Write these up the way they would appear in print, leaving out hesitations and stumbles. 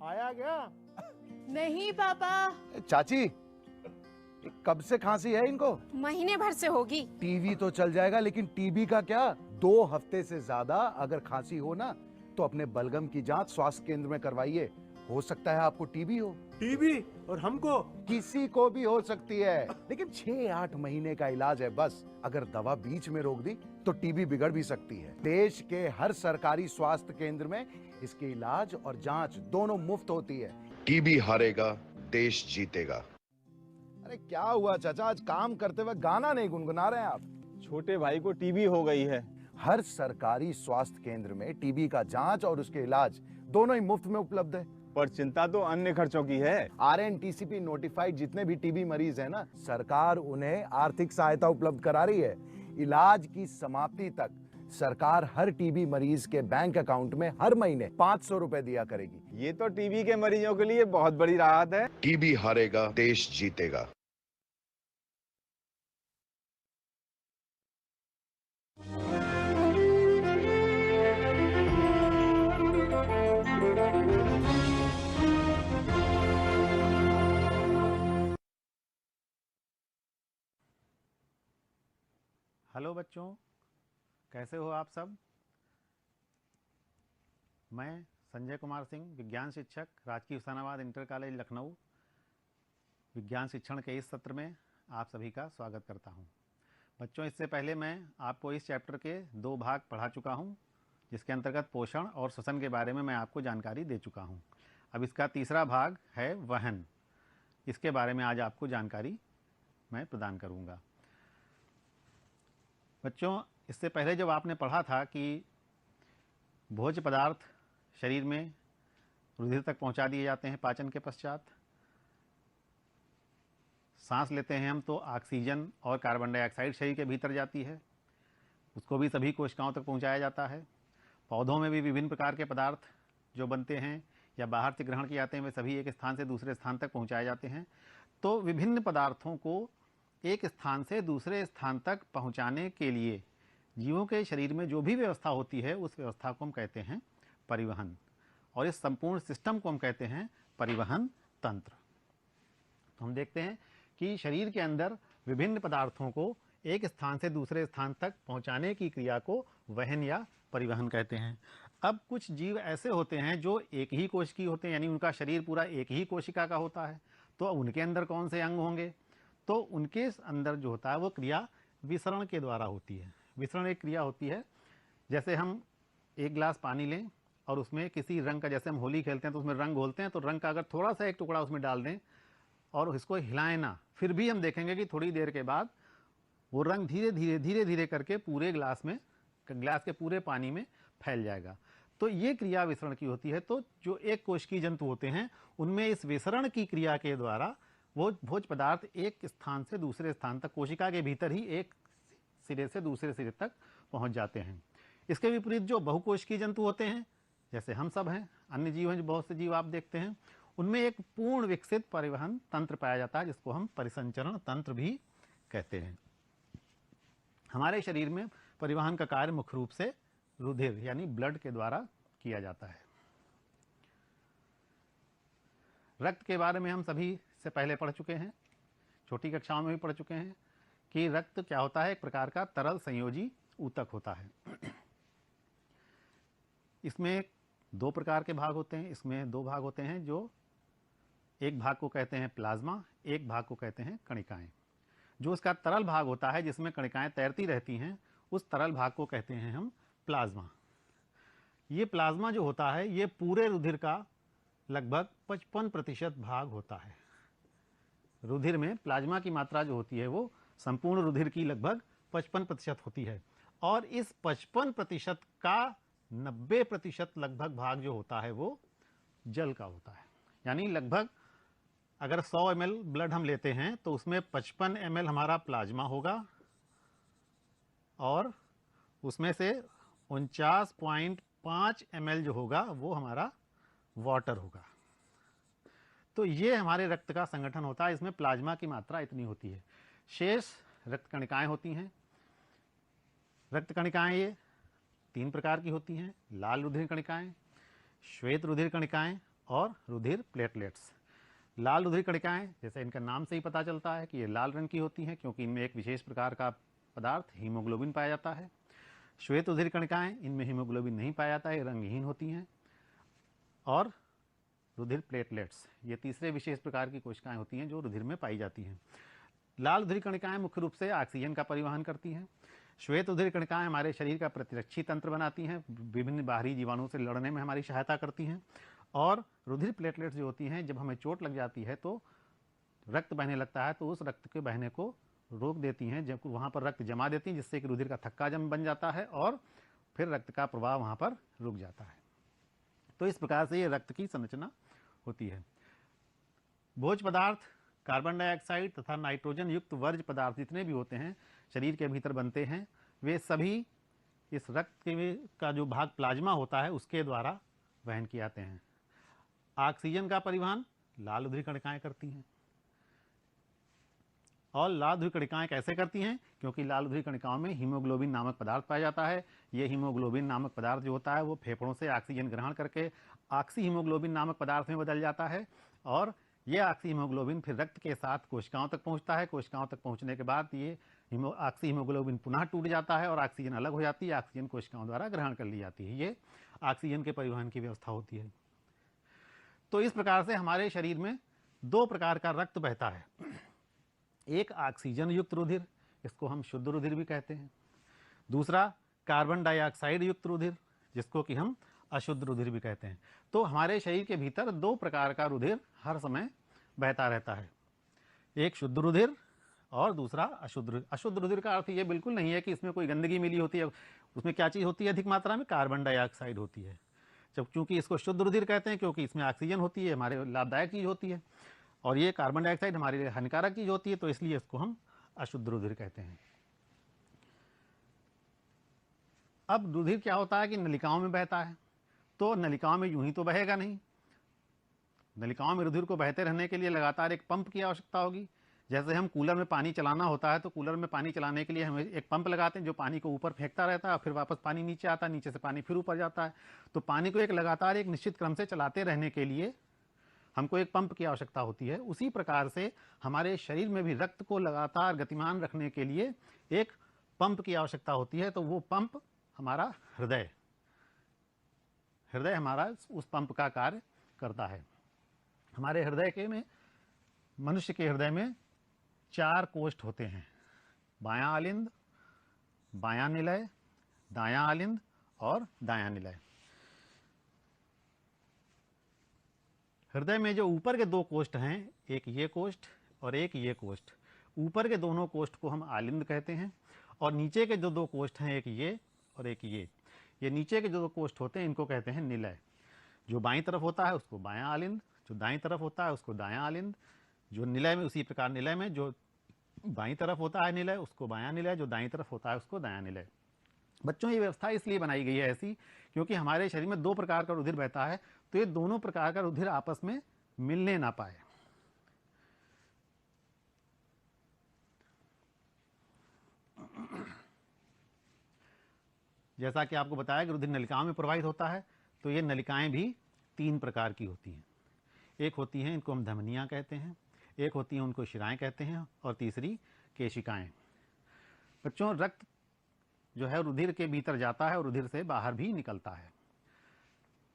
आया क्या? नहीं पापा, चाची, कब से खांसी है इनको? महीने भर से होगी। टीवी तो चल जाएगा, लेकिन टीबी का क्या? 2 हफ्ते से ज्यादा अगर खांसी हो ना, तो अपने बलगम की जांच स्वास्थ्य केंद्र में करवाइए। हो सकता है आपको टीबी हो। टीबी? और हमको? किसी को भी हो सकती है, लेकिन 6-8 महीने का इलाज है बस। अगर दवा बीच में रोक दी तो टीबी बिगड़ भी सकती है। देश के हर सरकारी स्वास्थ्य केंद्र में इसके इलाज और जांच दोनों मुफ्त होती है। टीबी हारेगा, देश जीतेगा। अरे क्या हुआ चाचा, आज काम करते हुए गाना नहीं गुनगुना रहे हैं आप? छोटे भाई को टीबी हो गई है। हर सरकारी स्वास्थ्य केंद्र में टीबी का जांच और उसके इलाज दोनों ही मुफ्त में उपलब्ध है। पर चिंता तो अन्य खर्चों की है। RNTCP नोटिफाइड जितने भी टीबी मरीज हैं ना, सरकार उन्हें आर्थिक सहायता उपलब्ध करा रही है। इलाज की समाप्ति तक सरकार हर टीबी मरीज के बैंक अकाउंट में हर महीने 500 रुपए दिया करेगी। ये तो टीबी के मरीजों के लिए बहुत बड़ी राहत है। टीबी हारेगा, देश जीतेगा। हेलो बच्चों, कैसे हो आप सब? मैं संजय कुमार सिंह, विज्ञान शिक्षक, राजकीय हुसैनाबाद इंटर कॉलेज लखनऊ, विज्ञान शिक्षण के इस सत्र में आप सभी का स्वागत करता हूं। बच्चों, इससे पहले मैं आपको इस चैप्टर के 2 भाग पढ़ा चुका हूं, जिसके अंतर्गत पोषण और श्वसन के बारे में मैं आपको जानकारी दे चुका हूं। अब इसका तीसरा भाग है वहन। इसके बारे में आज आपको जानकारी मैं प्रदान करूँगा। बच्चों, इससे पहले जब आपने पढ़ा था कि भोज्य पदार्थ शरीर में रुधिर तक पहुंचा दिए जाते हैं पाचन के पश्चात, सांस लेते हैं हम तो ऑक्सीजन और कार्बन डाइऑक्साइड शरीर के भीतर जाती है, उसको भी सभी कोशिकाओं तक पहुंचाया जाता है। पौधों में भी विभिन्न प्रकार के पदार्थ जो बनते हैं या बाहर से ग्रहण किए जाते हैं, वे सभी एक स्थान से दूसरे स्थान तक पहुंचाए जाते हैं। तो विभिन्न पदार्थों को एक स्थान से दूसरे स्थान तक पहुंचाने के लिए जीवों के शरीर में जो भी व्यवस्था होती है, उस व्यवस्था को हम कहते हैं परिवहन, और इस संपूर्ण सिस्टम को हम कहते हैं परिवहन तंत्र। तो हम देखते हैं कि शरीर के अंदर विभिन्न पदार्थों को एक स्थान से दूसरे स्थान तक पहुंचाने की क्रिया को वहन या परिवहन कहते हैं। अब कुछ जीव ऐसे होते हैं जो एक ही कोश की होते हैं, यानी उनका शरीर पूरा एक ही कोशिका का होता है। तो उनके अंदर कौन से अंग होंगे? तो उनके अंदर जो होता है वो क्रिया विसरण के द्वारा होती है। विसरण एक क्रिया होती है, जैसे हम एक गिलास पानी लें और उसमें किसी रंग का, जैसे हम होली खेलते हैं तो उसमें रंग घोलते हैं, तो रंग का अगर थोड़ा सा एक टुकड़ा उसमें डाल दें और इसको हिलाएं ना, फिर भी हम देखेंगे कि थोड़ी देर के बाद वो रंग धीरे धीरे करके पूरे गिलास के पूरे पानी में फैल जाएगा। तो ये क्रिया विसरण की होती है। तो जो एक कोशिकीय जंतु होते हैं, उनमें इस विसरण की क्रिया के द्वारा वो भोज्य पदार्थ एक स्थान से दूसरे स्थान तक कोशिका के भीतर ही एक सिरे से दूसरे सिरे तक पहुंच जाते हैं। इसके विपरीत जो बहुकोशिकीय जंतु होते हैं, जैसे हम सब हैं, अन्य जीव हैं, जो बहुत से जीव आप देखते हैं, उनमें एक पूर्ण विकसित परिवहन तंत्र पाया जाता है, जिसको हम परिसंचरण तंत्र भी कहते हैं। हमारे शरीर में परिवहन का कार्य मुख्य रूप से रुधिर यानी ब्लड के द्वारा किया जाता है। रक्त के बारे में हम सभी से पहले पढ़ चुके हैं, छोटी कक्षाओं में भी पढ़ चुके हैं कि रक्त क्या होता है, एक प्रकार का तरल संयोजी ऊतक होता है। इसमें 2 प्रकार के भाग होते हैं। इसमें 2 भाग होते हैं, जो एक भाग को कहते हैं प्लाज्मा, एक भाग को कहते हैं कणिकाएं। जो इसका तरल भाग होता है, जिसमें कणिकाएं तैरती रहती हैं, उस तरल भाग को कहते हैं हम प्लाज्मा। ये प्लाज्मा जो होता है, ये पूरे रुधिर का लगभग 55% भाग होता है। रुधिर में प्लाज्मा की मात्रा जो होती है वो संपूर्ण रुधिर की लगभग 55% होती है, और इस 55% का 90% लगभग भाग जो होता है वो जल का होता है। यानी लगभग अगर 100 ml ब्लड हम लेते हैं तो उसमें 55 ml हमारा प्लाज्मा होगा, और उसमें से 49.5 ml जो होगा वो हमारा वाटर होगा। तो ये हमारे रक्त का संगठन होता है। इसमें प्लाज्मा की मात्रा इतनी होती है। शेष रक्त कणिकाएं होती हैं। रक्त कणिकाएं ये 3 प्रकार की होती हैं: लाल रुधिर कणिकाएं, श्वेत रुधिर कणिकाएं और रुधिर प्लेटलेट्स। लाल रुधिर कणिकाएं, जैसे इनका नाम से ही पता चलता है कि ये लाल रंग की होती हैं, क्योंकि इनमें एक विशेष प्रकार का पदार्थ हीमोग्लोबिन पाया जाता है। श्वेत रुधिर कणिकाएं, इनमें हीमोग्लोबिन नहीं पाया जाता है, ये रंगहीन होती हैं। और रुधिर प्लेटलेट्स, ये तीसरे विशेष प्रकार की कोशिकाएं होती हैं जो रुधिर में पाई जाती हैं। लाल रुधिर कणिकाएं मुख्य रूप से ऑक्सीजन का परिवहन करती हैं। श्वेत रुधिर कणिकाएं हमारे शरीर का प्रतिरक्षी तंत्र बनाती हैं, विभिन्न बाहरी जीवाणुओं से लड़ने में हमारी सहायता करती हैं। और रुधिर प्लेटलेट्स जो होती हैं, जब हमें चोट लग जाती है तो रक्त बहने लगता है, तो उस रक्त के बहने को रोक देती हैं, जब वहाँ पर रक्त जमा देती हैं, जिससे कि रुधिर का थक्का जम बन जाता है और फिर रक्त का प्रवाह वहाँ पर रुक जाता है। तो इस प्रकार से ये रक्त की संरचना होती है। भोज्य पदार्थ, कार्बन डाइऑक्साइड तथा नाइट्रोजन युक्त वर्ज्य पदार्थ जितने भी होते हैं शरीर के भीतर बनते हैं, वे सभी इस रक्त का जो भाग प्लाज्मा होता है उसके द्वारा वहन किए जाते हैं। ऑक्सीजन का परिवहन लाल रुधिर कणिकाएं करती हैं। और लाल रुधिर कणिकाएं कैसे करती हैं? क्योंकि लाल रुधिर कणिकाओं में हीमोग्लोबिन नामक पदार्थ पाया जाता है। ये हीमोग्लोबिन नामक पदार्थ जो होता है वो फेफड़ों से ऑक्सीजन ग्रहण करके ऑक्सी हीमोग्लोबिन नामक पदार्थ में बदल जाता है, और ये ऑक्सी हीमोग्लोबिन फिर रक्त के साथ कोशिकाओं तक पहुंचता है। कोशिकाओं तक पहुंचने के बाद ये ऑक्सी हीमोग्लोबिन पुनः टूट जाता है और ऑक्सीजन अलग हो जाती है, ऑक्सीजन कोशिकाओं द्वारा ग्रहण कर ली जाती है। ये ऑक्सीजन के परिवहन की व्यवस्था होती है। तो इस प्रकार से हमारे शरीर में दो प्रकार का रक्त बहता है। एक ऑक्सीजन युक्त रुधिर, इसको हम शुद्ध रुधिर भी कहते हैं। दूसरा कार्बन डाइऑक्साइड युक्त रुधिर, जिसको कि हम अशुद्ध रुधिर भी कहते हैं। तो हमारे शरीर के भीतर दो प्रकार का रुधिर हर समय बहता रहता है, एक शुद्ध रुधिर और दूसरा अशुद्ध रुधिर। अशुद्ध रुधिर का अर्थ ये बिल्कुल नहीं है कि इसमें कोई गंदगी मिली होती है, उसमें क्या चीज़ होती है अधिक मात्रा में? कार्बन डाइऑक्साइड होती है। जब चूंकि इसको शुद्ध रुधिर कहते हैं क्योंकि इसमें ऑक्सीजन होती है, हमारे लाभदायक चीज़ होती है, और ये कार्बन डाइऑक्साइड हमारे लिए हानिकारक चीज़ होती है, तो इसलिए इसको हम अशुद्ध रुधिर कहते हैं। अब रुधिर क्या होता है कि नलिकाओं में बहता है, तो नलिकाओं में यूं ही तो बहेगा नहीं। नलिकाओं में रुधिर को बहते रहने के लिए लगातार एक पंप की आवश्यकता होगी। जैसे हम कूलर में पानी चलाना होता है, तो कूलर में पानी चलाने के लिए हम एक पंप लगाते हैं जो पानी को ऊपर फेंकता रहता है, फिर वापस पानी नीचे आता है, नीचे से पानी फिर ऊपर जाता है। तो पानी को एक लगातार एक निश्चित क्रम से चलाते रहने के लिए हमको एक पंप की आवश्यकता होती है। उसी प्रकार से हमारे शरीर में भी रक्त को लगातार गतिमान रखने के लिए एक पंप की आवश्यकता होती है। तो वो पंप हमारा हृदय हमारा उस पंप का कार्य करता है। हमारे हृदय के में, मनुष्य के हृदय में 4 कोष्ठ होते हैं, बायां आलिंद, बायां निलय, दायां आलिंद और दायां निलय। हृदय में जो ऊपर के 2 कोष्ठ हैं, एक ये कोष्ठ और एक ये कोष्ठ, ऊपर के दोनों कोष्ठ को हम आलिंद कहते हैं, और नीचे के जो 2 कोष्ठ हैं, एक ये और एक ये नीचे के जो 2 कोष्ठ होते हैं इनको कहते हैं निलय। जो बाईं तरफ होता है उसको बायां आलिंद, जो दाईं तरफ होता है उसको दायां आलिंद, जो निलय में उसी प्रकार निलय में जो बाईं तरफ होता है निलय उसको बायां निलय, जो दाईं तरफ होता है उसको दायां निलय। बच्चों, ये व्यवस्था इसलिए बनाई गई है ऐसी क्योंकि हमारे शरीर में 2 प्रकार का रुधिर बहता है, तो ये दोनों प्रकार का रुधिर आपस में मिलने ना पाए। जैसा कि आपको बताया कि रुधिर नलिकाओं में प्रवाहित होता है, तो ये नलिकाएं भी 3 प्रकार की होती हैं। एक होती हैं, इनको हम धमनियां कहते हैं, एक होती हैं उनको शिराएं कहते हैं, और तीसरी केशिकाएं। बच्चों, रक्त जो है रुधिर के भीतर जाता है और रुधिर से बाहर भी निकलता है।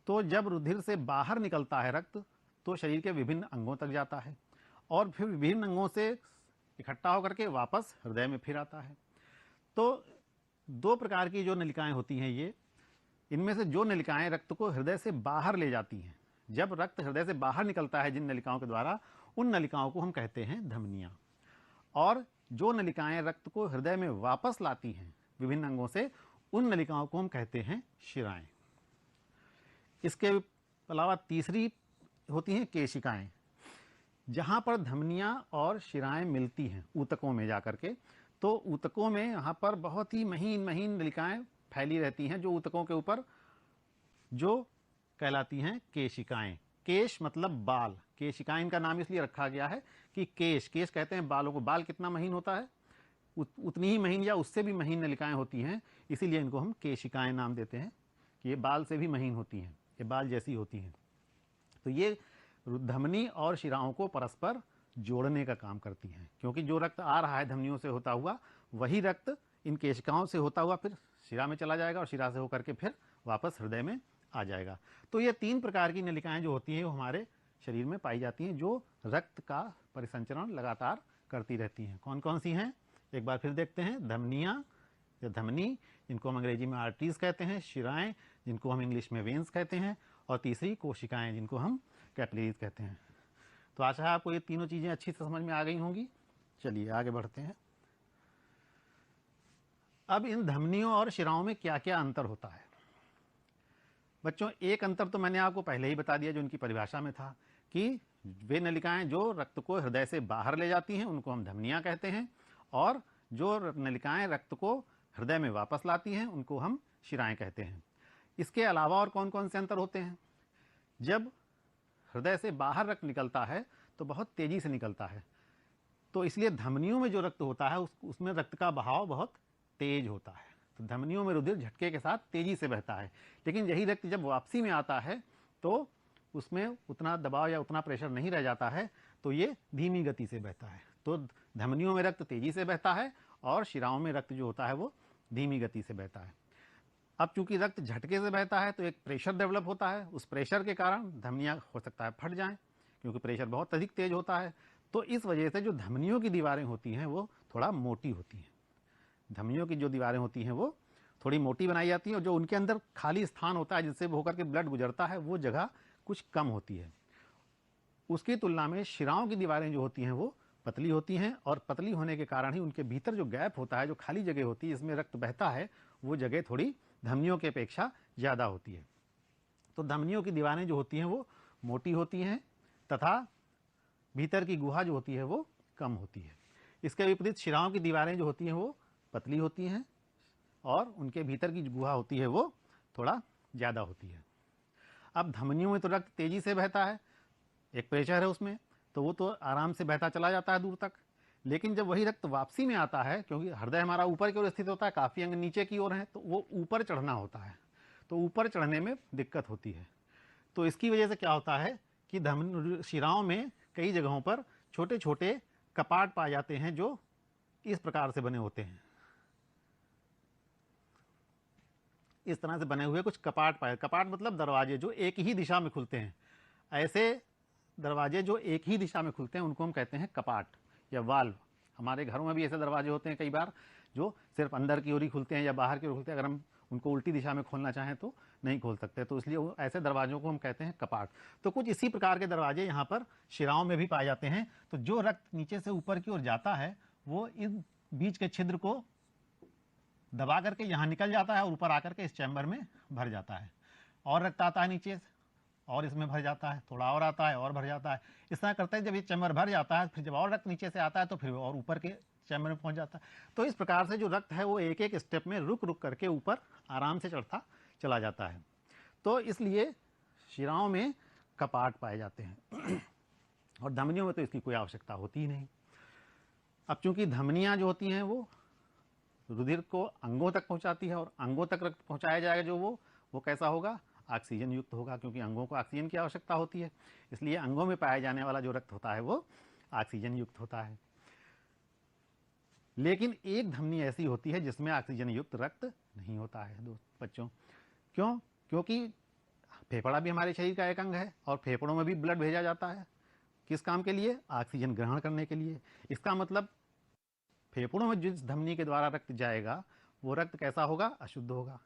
तो जब रुधिर से बाहर निकलता है रक्त, तो शरीर के विभिन्न अंगों तक जाता है और फिर विभिन्न अंगों से इकट्ठा होकर के वापस हृदय में फिर आता है। तो 2 प्रकार की जो नलिकाएं होती हैं, ये इनमें से जो नलिकाएं रक्त को हृदय से बाहर ले जाती हैं, जब रक्त हृदय से बाहर निकलता है जिन नलिकाओं के द्वारा, उन नलिकाओं को हम कहते हैं धमनियां। और जो नलिकाएं रक्त को हृदय में वापस लाती हैं विभिन्न अंगों से, उन नलिकाओं को हम कहते हैं शिराएं। इसके अलावा तीसरी होती हैं केशिकाएं, जहां पर धमनियां और शिराएं मिलती हैं ऊतकों में जाकर के। तो ऊतकों में यहाँ पर बहुत ही महीन महीन नलिकाएं फैली रहती हैं जो ऊतकों के ऊपर, जो कहलाती हैं केशिकाएं। केश मतलब बाल, केशिकाएं इनका नाम इसलिए रखा गया है कि केश कहते हैं बालों को। बाल कितना महीन होता है, उतनी ही महीन या उससे भी महीन नलिकाएं होती हैं, इसीलिए इनको हम केशिकाएं नाम देते हैं कि ये बाल से भी महीन होती हैं, ये बाल जैसी होती हैं। तो ये धमनी और शिराओं को परस्पर जोड़ने का काम करती हैं, क्योंकि जो रक्त आ रहा है धमनियों से होता हुआ वही रक्त इन केशिकाओं से होता हुआ फिर शिरा में चला जाएगा और शिरा से होकर के फिर वापस हृदय में आ जाएगा। तो ये 3 प्रकार की नलिकाएं जो होती हैं वो हमारे शरीर में पाई जाती हैं, जो रक्त का परिसंचरण लगातार करती रहती हैं। कौन कौन सी हैं एक बार फिर देखते हैं। धमनियाँ या धमनी, जिनको हम अंग्रेजी में आर्टरीज कहते हैं, शिराएं जिनको हम इंग्लिश में वेन्स कहते हैं, और तीसरी कोशिकाएं जिनको हम कैपिलरीज कहते हैं। तो आशा है आपको ये तीनों चीज़ें अच्छी से समझ में आ गई होंगी। चलिए आगे बढ़ते हैं। अब इन धमनियों और शिराओं में क्या क्या अंतर होता है। बच्चों, एक अंतर तो मैंने आपको पहले ही बता दिया जो उनकी परिभाषा में था कि वे नलिकाएं जो रक्त को हृदय से बाहर ले जाती हैं उनको हम धमनियां कहते हैं, और जो नलिकाएं रक्त को हृदय में वापस लाती हैं उनको हम शिराएं कहते हैं। इसके अलावा और कौन कौन से अंतर होते हैं। जब हृदय से बाहर रक्त निकलता है तो बहुत तेजी से निकलता है, तो इसलिए धमनियों में जो रक्त होता है उसमें रक्त का बहाव बहुत तेज होता है। तो धमनियों में रुधिर झटके के साथ तेजी से बहता है, लेकिन यही रक्त जब वापसी में आता है तो उसमें उतना दबाव या उतना प्रेशर नहीं रह जाता है, तो ये धीमी गति से बहता है। तो धमनियों में रक्त तेजी से बहता है और शिराओं में रक्त जो होता है वो धीमी गति से बहता है। अब चूंकि रक्त झटके से बहता है तो एक प्रेशर डेवलप होता है, उस प्रेशर के कारण धमनियां हो सकता है फट जाएं, क्योंकि प्रेशर बहुत अधिक तेज होता है। तो इस वजह से जो धमनियों की दीवारें होती हैं वो थोड़ा मोटी होती हैं। धमनियों की जो दीवारें होती हैं वो थोड़ी मोटी बनाई जाती हैं, और जो उनके अंदर खाली स्थान होता है जिससे होकर के ब्लड गुजरता है वो जगह कुछ कम होती है। उसकी तुलना में शिराओं की दीवारें जो होती हैं वो पतली होती हैं, और पतली होने के कारण ही उनके भीतर जो गैप होता है, जो खाली जगह होती है जिसमें रक्त बहता है, वो जगह थोड़ी धमनियों की अपेक्षा ज़्यादा होती है। तो धमनियों की दीवारें जो होती हैं वो मोटी होती हैं तथा भीतर की गुहा जो होती है वो कम होती है। इसके विपरीत शिराओं की दीवारें जो होती हैं वो पतली होती हैं और उनके भीतर की गुहा होती है वो थोड़ा ज़्यादा होती है। अब धमनियों में तो रक्त तेजी से बहता है, एक प्रेशर है उसमें, तो वो तो आराम से बहता चला जाता है दूर तक। लेकिन जब वही रक्त वापसी में आता है, क्योंकि हृदय हमारा ऊपर की ओर स्थित होता है, काफ़ी अंग नीचे की ओर है, तो वो ऊपर चढ़ना होता है, तो ऊपर चढ़ने में दिक्कत होती है। तो इसकी वजह से क्या होता है कि शिराओं में कई जगहों पर छोटे छोटे कपाट पाए जाते हैं जो इस प्रकार से बने होते हैं। इस तरह से बने हुए कुछ कपाट पाए, कपाट मतलब दरवाजे जो एक ही दिशा में खुलते हैं। ऐसे दरवाजे जो एक ही दिशा में खुलते हैं उनको हम कहते हैं कपाट या वाल्व। हमारे घरों में भी ऐसे दरवाजे होते हैं कई बार जो सिर्फ अंदर की ओर ही खुलते हैं या बाहर की ओर खुलते हैं। अगर हम उनको उल्टी दिशा में खोलना चाहें तो नहीं खोल सकते, तो इसलिए ऐसे दरवाजों को हम कहते हैं कपाट। तो कुछ इसी प्रकार के दरवाजे यहाँ पर शिराओं में भी पाए जाते हैं। तो जो रक्त नीचे से ऊपर की ओर जाता है वो इन बीच के छिद्र को दबा करके यहाँ निकल जाता है और ऊपर आकर के इस चैम्बर में भर जाता है, और रक्त आता है नीचे से और इसमें भर जाता है, थोड़ा और आता है और भर जाता है। इस तरह करते हैं, जब ये चैम्बर भर जाता है फिर जब और रक्त नीचे से आता है तो फिर और ऊपर के चैम्बर में पहुंच जाता है। तो इस प्रकार से जो रक्त है वो एक एक स्टेप में रुक रुक करके ऊपर आराम से चढ़ता चला जाता है। तो इसलिए शिराओं में कपाट पाए जाते हैं और धमनियों में तो इसकी कोई आवश्यकता होती ही नहीं। अब चूंकि धमनियाँ जो होती हैं वो रुधिर को अंगों तक पहुंचाती है, और अंगों तक रक्त पहुंचाया जाएगा जो वो कैसा होगा, ऑक्सीजन युक्त होगा, क्योंकि अंगों को ऑक्सीजन की आवश्यकता होती है। इसलिए अंगों में पाया जाने वाला जो रक्त होता है वो ऑक्सीजन युक्त होता है। लेकिन एक धमनी ऐसी होती है जिसमें ऑक्सीजन युक्त रक्त नहीं होता है बच्चों। क्यों? क्योंकि फेफड़ा भी हमारे शरीर का एक अंग है और फेफड़ों में भी ब्लड भेजा जाता है। किस काम के लिए? ऑक्सीजन ग्रहण करने के लिए। इसका मतलब फेफड़ों में जिस धमनी के द्वारा रक्त जाएगा वो रक्त कैसा होगा? अशुद्ध होगा।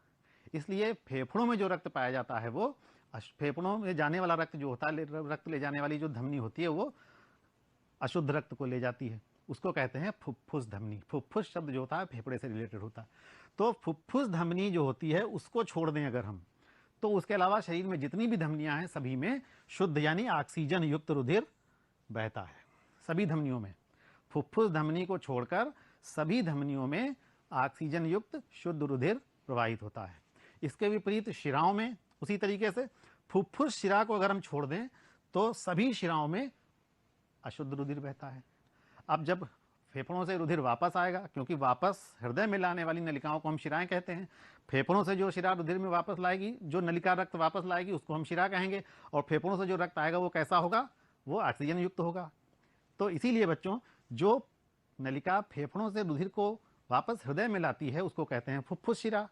इसलिए फेफड़ों में जो रक्त पाया जाता है वो फेफड़ों में जाने वाला रक्त जो होता है, रक्त ले जाने वाली जो धमनी होती है वो अशुद्ध रक्त को ले जाती है। उसको कहते हैं फुफ्फुस धमनी। फुफ्फुस शब्द जो होता है फेफड़े से रिलेटेड होता है। तो फुफ्फुस धमनी जो होती है उसको छोड़ दें अगर हम, तो उसके अलावा शरीर में जितनी भी धमनियां हैं सभी में शुद्ध यानी ऑक्सीजन युक्त रुधिर बहता है। सभी धमनियों में फुफ्फुस धमनी को छोड़कर सभी धमनियों में ऑक्सीजन युक्त शुद्ध रुधिर प्रवाहित होता है। इसके विपरीत शिराओं में उसी तरीके से फुफ्फुस शिरा को अगर हम छोड़ दें तो सभी शिराओं में अशुद्ध रुधिर बहता है। अब जब फेफड़ों से रुधिर वापस आएगा, क्योंकि वापस हृदय में लाने वाली नलिकाओं को हम शिराएं कहते हैं। फेफड़ों से जो शिरा रुधिर में वापस लाएगी, जो नलिका रक्त वापस लाएगी, उसको हम शिरा कहेंगे। और फेफड़ों से जो रक्त आएगा वो कैसा होगा? वो ऑक्सीजन युक्त होगा। तो इसीलिए बच्चों, जो नलिका फेफड़ों से रुधिर को वापस हृदय में लाती है उसको कहते हैं फुफ्फुस शिरा,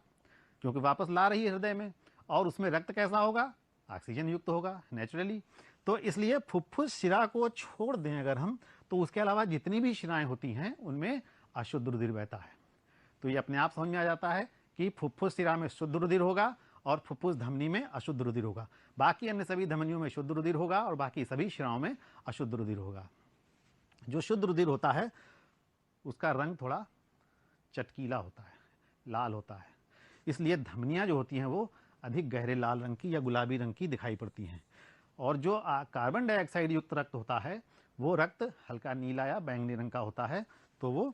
क्योंकि वापस ला रही है हृदय में। और उसमें रक्त कैसा होगा? ऑक्सीजन युक्त होगा नेचुरली। तो इसलिए फुफ्फुस शिरा को छोड़ दें अगर हम, तो उसके अलावा जितनी भी शिराएं होती हैं उनमें अशुद्ध रुधिर बहता है। तो ये अपने आप समझ में आ जाता है कि फुफ्फुस शिरा में शुद्ध रुधिर होगा और फुफ्फुस धमनी में अशुद्ध रुधिर होगा। बाकी अन्य सभी धमनियों में शुद्ध रुधिर होगा और बाकी सभी शिराओं में अशुद्ध रुधिर होगा। जो शुद्ध रुधिर होता है उसका रंग थोड़ा चटकीला होता है, लाल होता है। इसलिए धमनियाँ जो होती हैं वो अधिक गहरे लाल रंग की या गुलाबी रंग की दिखाई पड़ती हैं। और जो कार्बन डाइऑक्साइड युक्त रक्त होता है वो रक्त हल्का नीला या बैंगनी रंग का होता है, तो वो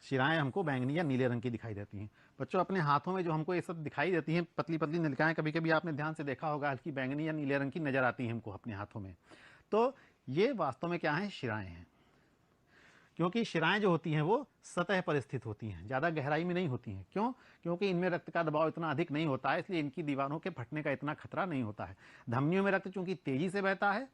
शिराएं हमको बैंगनी या नीले रंग की दिखाई देती हैं। बच्चों, अपने हाथों में जो हमको ये सब दिखाई देती हैं पतली पतली नलिकाएं, कभी कभी आपने ध्यान से देखा होगा हल्की बैंगनी या नीले रंग की नजर आती हैं हमको अपने हाथों में। तो ये वास्तव में क्या है? शिराएं हैं। क्योंकि शिराएं जो होती हैं वो सतह पर स्थित होती हैं, ज़्यादा गहराई में नहीं होती हैं। क्यों? क्योंकि इनमें रक्त का दबाव इतना अधिक नहीं होता है, इसलिए इनकी दीवारों के फटने का इतना खतरा नहीं होता है। धमनियों में रक्त चूंकि तेजी से बहता है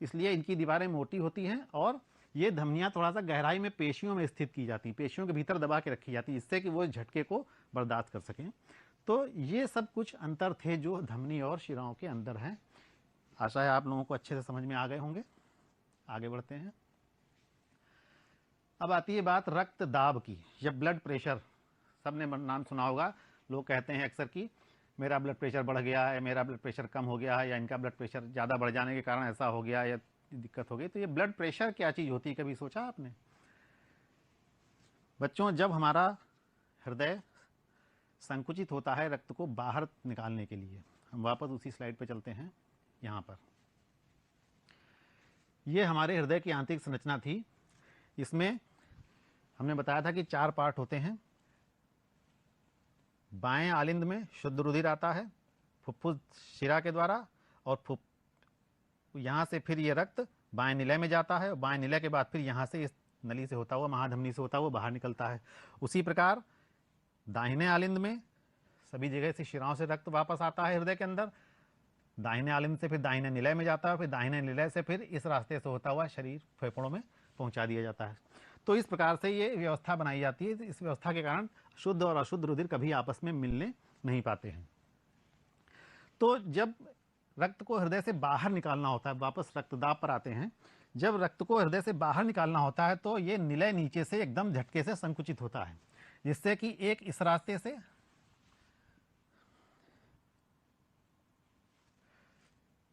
इसलिए इनकी दीवारें मोटी होती हैं और ये धमनियाँ थोड़ा सा गहराई में पेशियों में स्थित की जाती हैं, पेशियों के भीतर दबा के रखी जाती है, जिससे कि वो झटके को बर्दाश्त कर सकें। तो ये सब कुछ अंतर थे जो धमनी और शिराओं के अंदर हैं। आशा है आप लोगों को अच्छे से समझ में आ गए होंगे। आगे बढ़ते हैं। अब आती है बात रक्त दाब की या ब्लड प्रेशर। सबने नाम सुना होगा, लोग कहते हैं अक्सर कि मेरा ब्लड प्रेशर बढ़ गया है, मेरा ब्लड प्रेशर कम हो गया है, या इनका ब्लड प्रेशर ज़्यादा बढ़ जाने के कारण ऐसा हो गया या दिक्कत हो गई। तो ये ब्लड प्रेशर क्या चीज़ होती है, कभी सोचा आपने? बच्चों, जब हमारा हृदय संकुचित होता है रक्त को बाहर निकालने के लिए, हम वापस उसी स्लाइड पे चलते हैं। यहाँ पर ये हमारे हृदय की आंतरिक संरचना थी। इसमें हमने बताया था कि 4 पार्ट होते हैं। बाएं आलिंद में शुद्ध रुधिर आता है फुफ्फुस शिरा के द्वारा, और यहाँ से फिर ये रक्त बाएं निलय में जाता है, और बाएं निलय के बाद फिर यहाँ से इस नली से होता हुआ, महाधमनी से होता हुआ बाहर निकलता है। उसी प्रकार दाहिने आलिंद में सभी जगह से शिराओं से रक्त वापस आता है हृदय के अंदर। दाहिने आलिंद से फिर दाहिने निलय में जाता है, फिर दाहिने निलय से फिर इस रास्ते से होता हुआ शरीर फेफड़ों में पहुंचा दिया जाता है। तो इस प्रकार से ये व्यवस्था बनाई जाती है। इस व्यवस्था के कारण शुद्ध और अशुद्ध रुधिर कभी आपस में मिलने नहीं पाते हैं। तो जब रक्त को हृदय से बाहर निकालना होता है, वापस रक्तदाब पर आते हैं, जब रक्त को हृदय से बाहर निकालना होता है तो ये निलय नीचे से एकदम झटके से संकुचित होता है, जिससे कि एक इस रास्ते से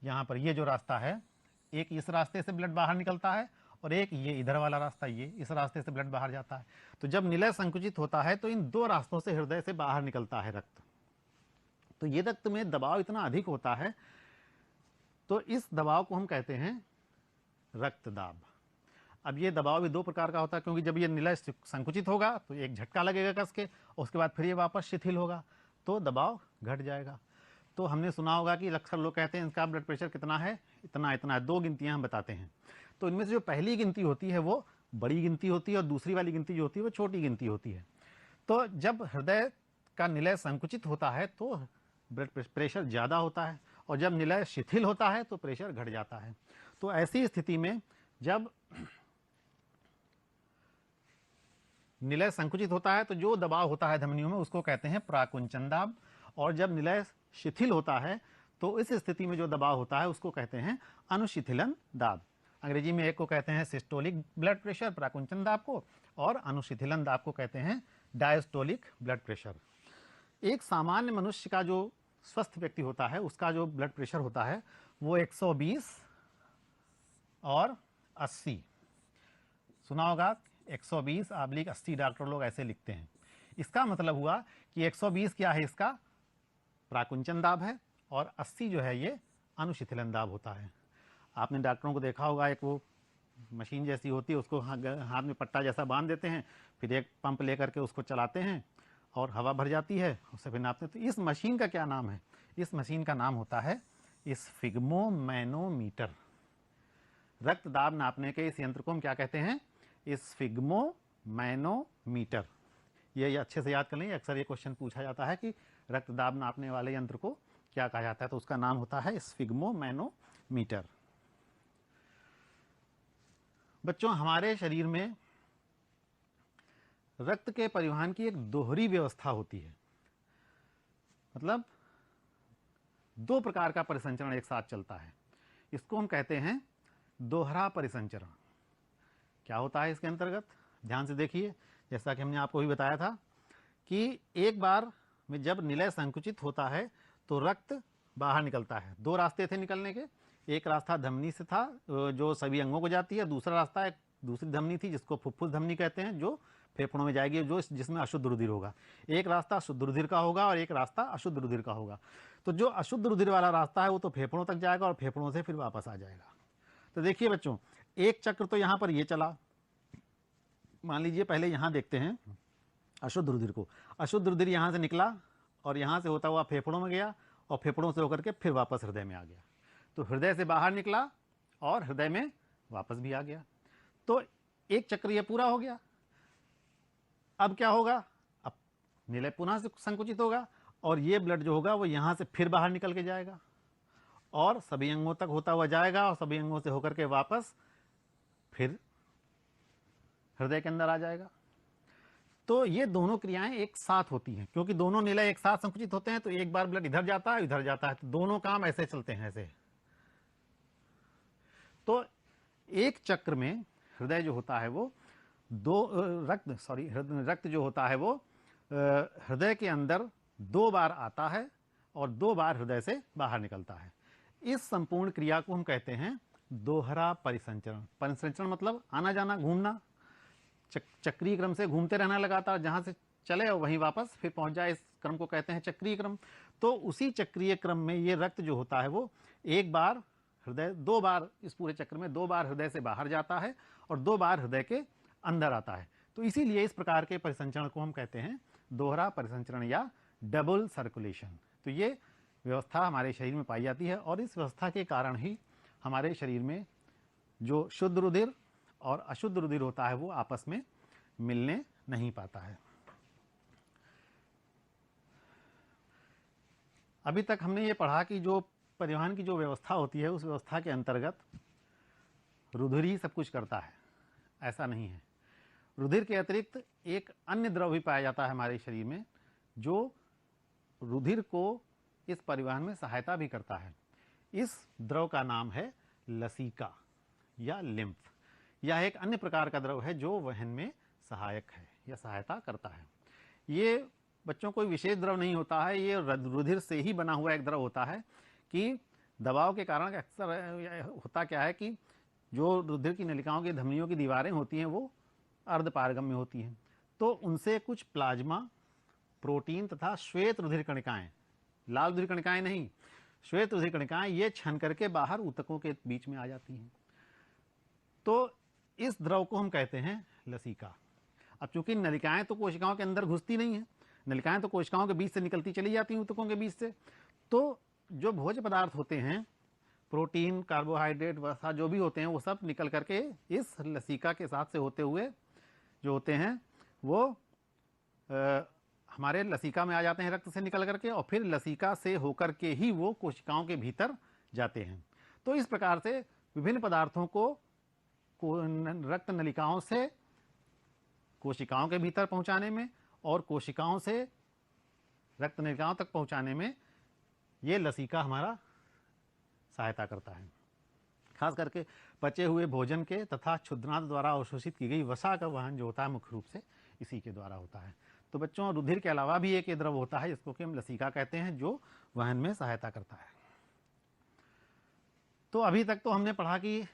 यहाँ पर ये जो रास्ता है, एक इस रास्ते से ब्लड बाहर निकलता है और एक ये इधर वाला रास्ता, ये इस रास्ते से ब्लड बाहर जाता है। तो जब निलय संकुचित होता है तो इन 2 रास्तों से हृदय से बाहर निकलता है रक्त। तो ये रक्त में दबाव इतना अधिक होता है, तो इस दबाव को हम कहते हैं रक्तदाब। अब ये दबाव भी 2 प्रकार का होता है, क्योंकि जब ये निलय संकुचित होगा तो एक झटका लगेगा कस के, और उसके बाद फिर ये वापस शिथिल होगा तो दबाव घट जाएगा। तो हमने सुना होगा कि अक्सर लोग कहते हैं इनका ब्लड प्रेशर कितना है, इतना इतना, 2 गिनतियां हम बताते हैं। तो इनमें से जो पहली गिनती होती है वो बड़ी गिनती होती है और दूसरी वाली गिनती जो होती है वो छोटी गिनती होती है। तो जब हृदय का निलय संकुचित होता है तो ब्लड प्रेशर ज़्यादा होता है, और जब निलय शिथिल होता है तो प्रेशर घट जाता है। तो ऐसी स्थिति में जब निलय संकुचित होता है तो जो दबाव होता है धमनियों में उसको कहते हैं प्राकुंचन दाब, और जब निलय शिथिल होता है तो इस स्थिति में जो दबाव होता है उसको कहते हैं अनुशिथिलन दाब। अंग्रेजी में एक को कहते हैं सिस्टोलिक ब्लड प्रेशर, प्राकुंचन दाब को, और अनुशिथिलन दाब को कहते हैं डायस्टोलिक ब्लड प्रेशर। एक सामान्य मनुष्य का जो स्वस्थ व्यक्ति होता है उसका जो ब्लड प्रेशर होता है वो 120 और 80, सुना होगा 120/80 डॉक्टर लोग ऐसे लिखते हैं। इसका मतलब हुआ कि 120 क्या है, इसका प्राकुंचन दाब है, और 80 जो है ये अनुशिथिलन दाब होता है। आपने डॉक्टरों को देखा होगा, एक वो मशीन जैसी होती है, उसको हाथ में पट्टा जैसा बांध देते हैं, फिर एक पंप लेकर के उसको चलाते हैं और हवा भर जाती है, उससे फिर नापते हैं। तो इस मशीन का क्या नाम है? इस मशीन का नाम होता है स्फिग्मोमैनोमीटर। रक्त दाब नापने के इस यंत्र को हम क्या कहते हैं? स्फिग्मोमैनोमीटर। मैनोमीटर। ये अच्छे से याद कर लें, अक्सर ये क्वेश्चन पूछा जाता है कि रक्तदाब नापने वाले यंत्र को क्या कहा जाता है, तो उसका नाम होता है स्फिग्मोमैनोमीटर। बच्चों, हमारे शरीर में रक्त के परिवहन की एक दोहरी व्यवस्था होती है, मतलब दो प्रकार का परिसंचरण एक साथ चलता है। इसको हम कहते हैं दोहरा परिसंचरण। क्या होता है इसके अंतर्गत, ध्यान से देखिए। जैसा कि हमने आपको भी बताया था कि एक बार में जब निलय संकुचित होता है तो रक्त बाहर निकलता है। दो रास्ते थे निकलने के, एक रास्ता धमनी से था जो सभी अंगों को जाती है, दूसरा रास्ता एक दूसरी धमनी थी जिसको फुफ्फुस धमनी कहते हैं, जो फेफड़ों में जाएगी, जो जिसमें अशुद्ध रुधिर होगा। एक रास्ता शुद्ध रुधिर का होगा और एक रास्ता अशुद्ध रुधिर का होगा। तो जो अशुद्ध रुधिर वाला रास्ता है वो तो फेफड़ों तक जाएगा और फेफड़ों से फिर वापस आ जाएगा। तो देखिए बच्चों, एक चक्र तो यहाँ पर ये चला, मान लीजिए पहले यहाँ देखते हैं अशुद्ध रुधिर को। अशुद्ध रुधिर यहाँ से निकला और यहाँ से होता हुआ फेफड़ों में गया और फेफड़ों से होकर के फिर वापस हृदय में आ गया। तो हृदय से बाहर निकला और हृदय में वापस भी आ गया। तो एक चक्र ये पूरा हो गया। अब क्या होगा, अब निलय पुनः से संकुचित होगा और ये ब्लड जो होगा वो यहाँ से फिर बाहर निकल के जाएगा और सभी अंगों तक होता हुआ जाएगा और सभी अंगों से होकर के वापस फिर हृदय के अंदर आ जाएगा। तो ये दोनों क्रियाएं एक साथ होती हैं, क्योंकि दोनों निलय एक साथ संकुचित होते हैं। तो एक बार ब्लड इधर जाता है इधर जाता है, तो दोनों काम ऐसे चलते हैं ऐसे। तो एक चक्र में हृदय जो होता है वो रक्त जो होता है वो हृदय के अंदर 2 बार आता है और 2 बार हृदय से बाहर निकलता है। इस संपूर्ण क्रिया को हम कहते हैं दोहरा परिसंचरण। परिसंचरण मतलब आना जाना, घूमना, चक्रीय क्रम से घूमते रहना लगातार, जहां से चले और वहीं वापस फिर पहुंच जाए, इस क्रम को कहते हैं चक्रीय क्रम। तो उसी चक्रीय क्रम में ये रक्त जो होता है वो एक बार हृदय, 2 बार, इस पूरे चक्र में 2 बार हृदय से बाहर जाता है और 2 बार हृदय के अंदर आता है। तो इसीलिए इस प्रकार के परिसंचरण को हम कहते हैं दोहरा परिसंचरण या डबल सर्कुलेशन। तो ये व्यवस्था हमारे शरीर में पाई जाती है और इस व्यवस्था के कारण ही हमारे शरीर में जो शुद्ध रुधिर और अशुद्ध रुधिर होता है वो आपस में मिलने नहीं पाता है। अभी तक हमने ये पढ़ा कि जो परिवहन की जो व्यवस्था होती है उस व्यवस्था के अंतर्गत रुधिर ही सब कुछ करता है, ऐसा नहीं है। रुधिर के अतिरिक्त एक अन्य द्रव भी पाया जाता है हमारे शरीर में जो रुधिर को इस परिवहन में सहायता भी करता है। इस द्रव का नाम है लसीका या लिम्फ। यह एक अन्य प्रकार का द्रव है जो वहन में सहायक है या सहायता करता है। ये बच्चों कोई विशेष द्रव नहीं होता है, ये रुधिर से ही बना हुआ एक द्रव होता है कि दबाव के कारण अक्सर होता क्या है कि जो रुधिर की नलिकाओं की धमनियों की दीवारें होती हैं वो अर्धपारगम्य होती हैं, तो उनसे कुछ प्लाज्मा, प्रोटीन तथा श्वेत रुधिर कणिकाएं, लाल रुधिर कणिकाएं नहीं, श्वेत रुधिर कणिकाएं, ये छन करके बाहर ऊतकों के बीच में आ जाती हैं। तो इस द्रव को हम कहते हैं लसीका। अब चूंकि नलिकाएं तो कोशिकाओं के अंदर घुसती नहीं है, नलिकाएं तो कोशिकाओं के बीच से निकलती चली जाती हैं ऊतकों के बीच से, तो जो भोज्य पदार्थ होते हैं, प्रोटीन, कार्बोहाइड्रेट, वसा जो भी होते हैं वो सब निकल करके इस लसीका के साथ से होते हुए जो होते हैं वो हमारे लसीका में आ जाते हैं रक्त से निकल करके, और फिर लसीका से होकर के ही वो कोशिकाओं के भीतर जाते हैं। तो इस प्रकार से विभिन्न पदार्थों को रक्त नलिकाओं से कोशिकाओं के भीतर पहुंचाने में और कोशिकाओं से रक्त नलिकाओं तक पहुंचाने में ये लसीका हमारा सहायता करता है। खास करके पचे हुए भोजन के तथा क्षुद्रांत द्वारा अवशोषित की गई वसा का वहन जो होता है मुख्य रूप से इसी के द्वारा होता है। तो बच्चों, रुधिर के अलावा भी एक द्रव होता है जिसको कि हम लसीका कहते हैं, जो वहन में सहायता करता है। तो अभी तक तो हमने पढ़ा कि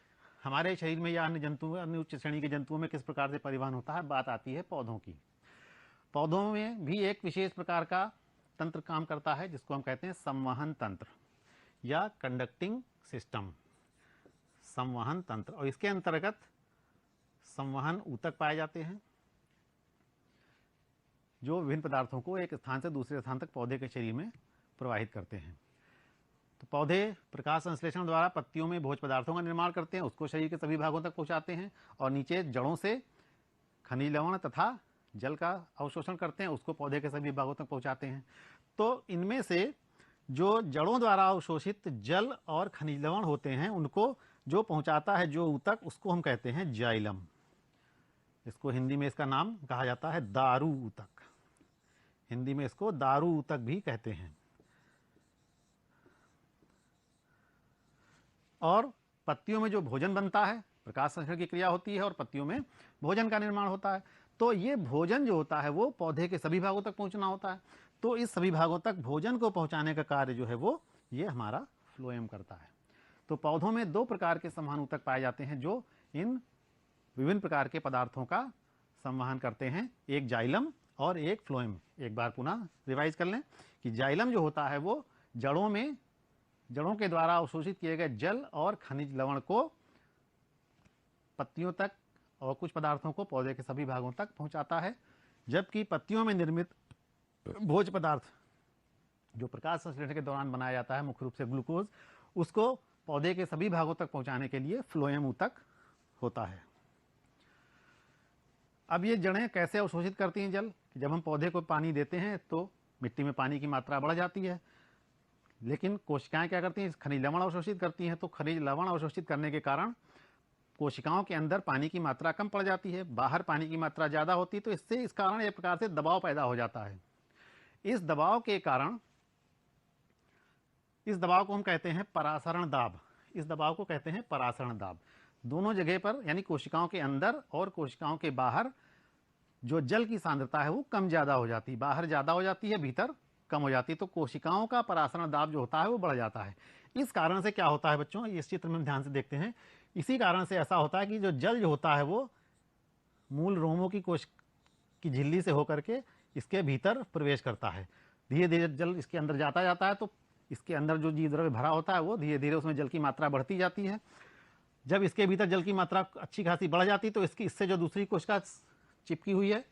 हमारे शरीर में या अन्य जंतुओं, अन्य उच्च श्रेणी के जंतुओं में किस प्रकार से परिवहन होता है। बात आती है पौधों की। पौधों में भी एक विशेष प्रकार का तंत्र काम करता है जिसको हम कहते हैं संवहन तंत्र या कंडक्टिंग सिस्टम, संवहन तंत्र। और इसके अंतर्गत संवहन ऊतक पाए जाते हैं जो विभिन्न पदार्थों को एक स्थान से दूसरे स्थान तक पौधे के शरीर में प्रवाहित करते हैं। तो पौधे प्रकाश संश्लेषण द्वारा पत्तियों में भोज्य पदार्थों का निर्माण करते हैं, उसको शरीर के सभी भागों तक पहुंचाते हैं और नीचे जड़ों से खनिज लवण तथा जल का अवशोषण करते हैं, उसको पौधे के सभी भागों तक पहुंचाते हैं। तो इनमें से जो जड़ों द्वारा अवशोषित जल और खनिज लवण होते हैं उनको जो पहुंचाता है जो ऊतक, उसको हम कहते हैं जाइलम। इसको हिंदी में इसका नाम कहा जाता है दारू ऊतक। हिंदी में इसको दारू ऊतक भी कहते हैं। और पत्तियों में जो भोजन बनता है, प्रकाश संश्लेषण की क्रिया होती है और पत्तियों में भोजन का निर्माण होता है। तो ये भोजन जो होता है वो पौधे के सभी भागों तक पहुंचना होता है। तो इस सभी भागों तक भोजन को पहुंचाने का कार्य जो है वो ये हमारा फ्लोएम करता है। तो पौधों में दो प्रकार के संवहन ऊतक पाए जाते हैं जो इन विभिन्न प्रकार के पदार्थों का संवहन करते हैं, एक जाइलम और एक फ्लोएम। एक बार पुनः रिवाइज कर लें कि जाइलम जो होता है वो जड़ों के द्वारा अवशोषित किए गए जल और खनिज लवण को पत्तियों तक और कुछ पदार्थों को पौधे के सभी भागों तक पहुंचाता है, जबकि पत्तियों में निर्मित भोज्य पदार्थ जो प्रकाश संश्लेषण के दौरान बनाया जाता है, मुख्य रूप से ग्लूकोज, उसको पौधे के सभी भागों तक पहुंचाने के लिए फ्लोएम ऊतक होता है। अब ये जड़ें कैसे अवशोषित करती हैं जल? जब हम पौधे को पानी देते हैं तो मिट्टी में पानी की मात्रा बढ़ जाती है, लेकिन कोशिकाएं क्या करती हैं? खनिज लवण अवशोषित करती हैं। तो खनिज लवण अवशोषित करने के कारण कोशिकाओं के अंदर पानी की मात्रा कम पड़ जाती है, बाहर पानी की मात्रा ज़्यादा होती है। तो इससे इस कारण एक प्रकार से दबाव पैदा हो जाता है। इस दबाव के कारण, इस दबाव को हम कहते हैं परासरण दाब। इस दबाव को कहते हैं परासरण दाब। दोनों जगह पर, यानी कोशिकाओं के अंदर और कोशिकाओं के बाहर जो जल की सांद्रता है वो कम ज़्यादा हो जाती है। बाहर ज़्यादा हो जाती है, भीतर कम हो जाती है। तो कोशिकाओं का परासरण दाब जो होता है वो बढ़ जाता है। इस कारण से क्या होता है बच्चों, इस चित्र में ध्यान से देखते हैं। इसी कारण से ऐसा होता है कि जो जल जो होता है वो मूल रोमों की कोश की झिल्ली से होकर के इसके भीतर प्रवेश करता है। धीरे धीरे जल इसके अंदर जाता है तो इसके अंदर जो जीव द्रव्य भरा होता है वो धीरे धीरे उसमें जल की मात्रा बढ़ती जाती है। जब इसके भीतर जल की मात्रा अच्छी खासी बढ़ जाती है तो इससे जो दूसरी कोशिका चिपकी हुई है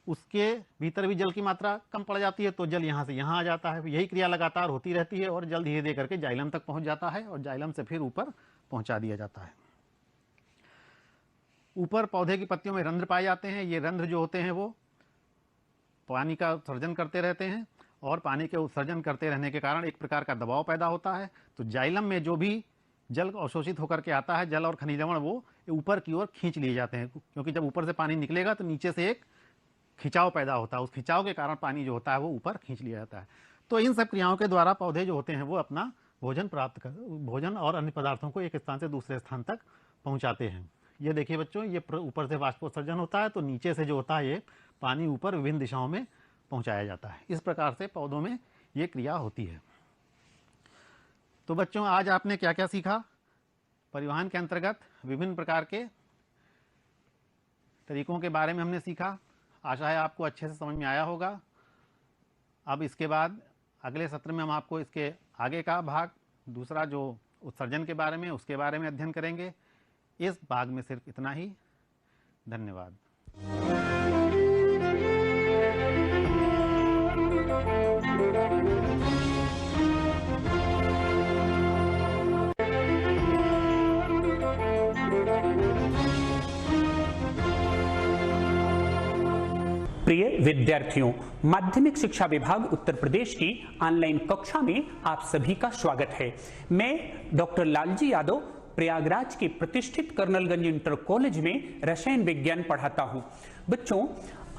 उसके भीतर भी जल की मात्रा कम पड़ जाती है, तो जल यहाँ से यहाँ आ जाता है। यही क्रिया लगातार होती रहती है और जल धीरे धीरे करके जाइलम तक पहुँच जाता है और जाइलम से फिर ऊपर पहुँचा दिया जाता है। ऊपर पौधे की पत्तियों में रंध्र पाए जाते हैं। ये रंध्र जो होते हैं वो पानी का उत्सर्जन करते रहते हैं और पानी के उत्सर्जन करते रहने के कारण एक प्रकार का दबाव पैदा होता है। तो जाइलम में जो भी जल अवशोषित होकर के आता है, जल और खनिज लवण, वो ऊपर की ओर खींच लिए जाते हैं, क्योंकि जब ऊपर से पानी निकलेगा तो नीचे से एक खिंचाव पैदा होता है। उस खिंचाव के कारण पानी जो होता है वो ऊपर खींच लिया जाता है। तो इन सब क्रियाओं के द्वारा पौधे जो होते हैं वो अपना भोजन और अन्य पदार्थों को एक स्थान से दूसरे स्थान तक पहुंचाते हैं। ये देखिए बच्चों, ये ऊपर से वाष्पोत्सर्जन होता है तो नीचे से जो होता है ये पानी ऊपर विभिन्न दिशाओं में पहुंचाया जाता है। इस प्रकार से पौधों में ये क्रिया होती है। तो बच्चों, आज आपने क्या क्या सीखा? परिवहन के अंतर्गत विभिन्न प्रकार के तरीकों के बारे में हमने सीखा। आशा है आपको अच्छे से समझ में आया होगा। अब इसके बाद अगले सत्र में हम आपको इसके आगे का भाग, दूसरा जो उत्सर्जन के बारे में, उसके बारे में अध्ययन करेंगे। इस भाग में सिर्फ इतना ही। धन्यवाद। प्रिय विद्यार्थियों, माध्यमिक शिक्षा विभाग उत्तर प्रदेश की ऑनलाइन कक्षा में आप सभी का स्वागत है। मैं डॉक्टर लालजी यादव प्रयागराज के प्रतिष्ठित कर्नलगंज इंटर कॉलेज में रसायन विज्ञान पढ़ाता हूं। बच्चों,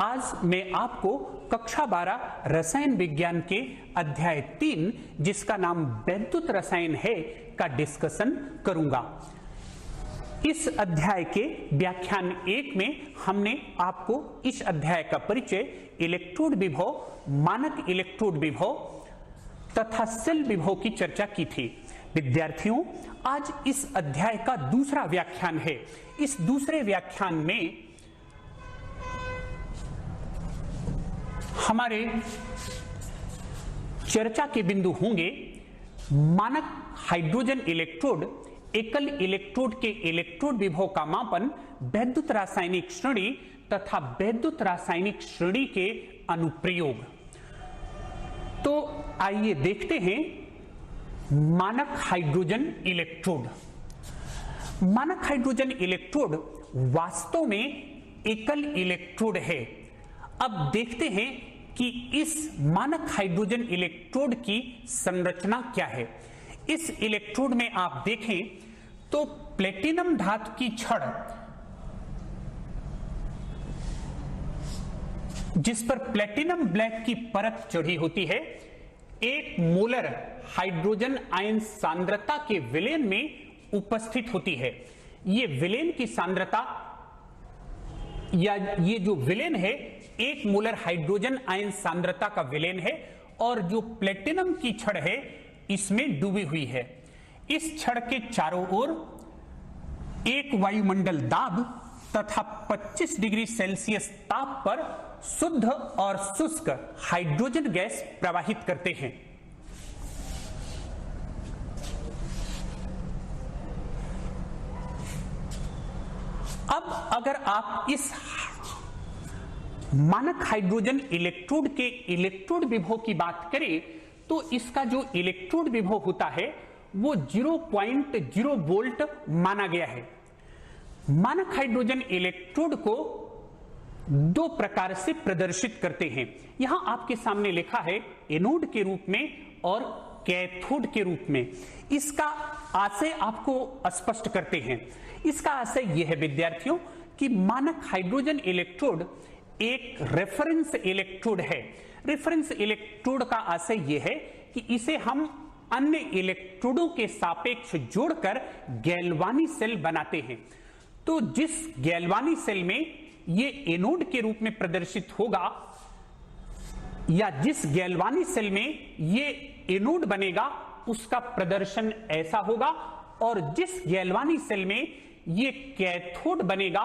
आज मैं आपको कक्षा 12 रसायन विज्ञान के अध्याय 3, जिसका नाम वैद्युत रसायन है, का डिस्कशन करूंगा। इस अध्याय के व्याख्यान 1 में हमने आपको इस अध्याय का परिचय, इलेक्ट्रोड विभव, मानक इलेक्ट्रोड विभव तथा सेल विभव की चर्चा की थी। विद्यार्थियों, आज इस अध्याय का दूसरा व्याख्यान है। इस दूसरे व्याख्यान में हमारे चर्चा के बिंदु होंगे मानक हाइड्रोजन इलेक्ट्रोड, एकल इलेक्ट्रोड के इलेक्ट्रोड विभव का मापन, वैद्युत रासायनिक श्रेणी तथा वैद्युत रासायनिक श्रेणी के अनुप्रयोग। तो आइए देखते हैं मानक हाइड्रोजन इलेक्ट्रोड। मानक हाइड्रोजन इलेक्ट्रोड वास्तव में एकल इलेक्ट्रोड है। अब देखते हैं कि इस मानक हाइड्रोजन इलेक्ट्रोड की संरचना क्या है। इस इलेक्ट्रोड में आप देखें तो प्लेटिनम धातु की छड़ जिस पर प्लेटिनम ब्लैक की परत चढ़ी होती है, 1 मोलर हाइड्रोजन आयन सांद्रता के विलयन में उपस्थित होती है। ये विलयन की सांद्रता या ये जो विलयन है 1 मोलर हाइड्रोजन आयन सांद्रता का विलयन है और जो प्लेटिनम की छड़ है इसमें डूबी हुई है। इस छड़ के चारों ओर एक वायुमंडल दाब तथा 25 डिग्री सेल्सियस ताप पर शुद्ध और शुष्क हाइड्रोजन गैस प्रवाहित करते हैं। अब अगर आप इस मानक हाइड्रोजन इलेक्ट्रोड के इलेक्ट्रोड विभव की बात करें तो इसका जो इलेक्ट्रोड विभव होता है वो 0.0 वोल्ट माना गया है। मानक हाइड्रोजन इलेक्ट्रोड को 2 प्रकार से प्रदर्शित करते हैं। यहां आपके सामने लिखा है एनोड के रूप में और कैथोड के रूप में। इसका आशय आपको स्पष्ट करते हैं। इसका आशय यह है विद्यार्थियों कि मानक हाइड्रोजन इलेक्ट्रोड एक रेफरेंस इलेक्ट्रोड है। रेफरेंस इलेक्ट्रोड का आशय यह है कि इसे हम अन्य इलेक्ट्रोडों के सापेक्ष जोड़कर गैल्वानी सेल बनाते हैं। तो जिस गैल्वानी सेल में ये एनोड के रूप में प्रदर्शित होगा या जिस गैल्वानी सेल में ये एनोड बनेगा उसका प्रदर्शन ऐसा होगा और जिस गैल्वानी सेल में ये कैथोड बनेगा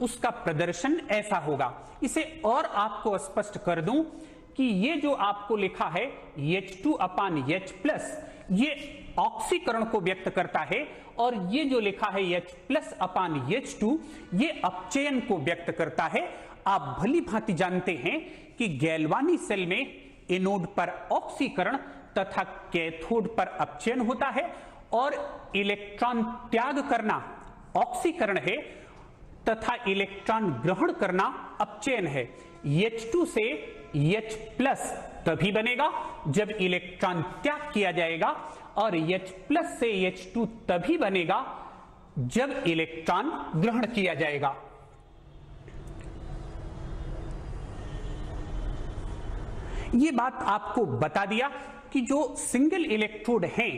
उसका प्रदर्शन ऐसा होगा। इसे और आपको स्पष्ट कर दूं कि ये जो आपको लिखा है H2/H+, ये ऑक्सीकरण को व्यक्त करता है और ये जो लिखा है H+/H2 ये अपचयन को व्यक्त करता है। आप भली भांति जानते हैं कि गैल्वानी सेल में एनोड पर ऑक्सीकरण तथा कैथोड पर अपचयन होता है और इलेक्ट्रॉन त्याग करना ऑक्सीकरण है तथा इलेक्ट्रॉन ग्रहण करना अपचयन है। H2 से H+ तभी बनेगा जब इलेक्ट्रॉन त्याग किया जाएगा और H+ से H2 तभी बनेगा जब इलेक्ट्रॉन ग्रहण किया जाएगा। यह बात आपको बता दिया कि जो सिंगल इलेक्ट्रोड हैं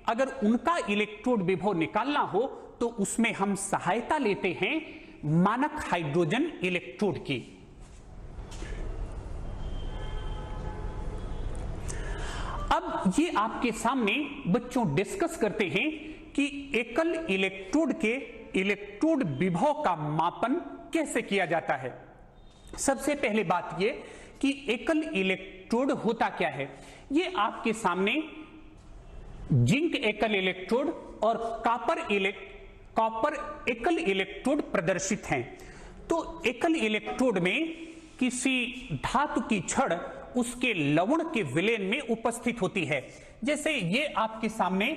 अगर उनका इलेक्ट्रोड विभव निकालना हो तो उसमें हम सहायता लेते हैं मानक हाइड्रोजन इलेक्ट्रोड की। अब ये आपके सामने बच्चों डिस्कस करते हैं कि एकल इलेक्ट्रोड के इलेक्ट्रोड विभव का मापन कैसे किया जाता है। सबसे पहले बात ये कि एकल इलेक्ट्रोड होता क्या है। ये आपके सामने जिंक एकल इलेक्ट्रोड और कॉपर एकल इलेक्ट्रोड प्रदर्शित हैं। तो एकल इलेक्ट्रोड में किसी धातु की छड़ उसके लवण के विलयन में उपस्थित होती है। जैसे ये आपके सामने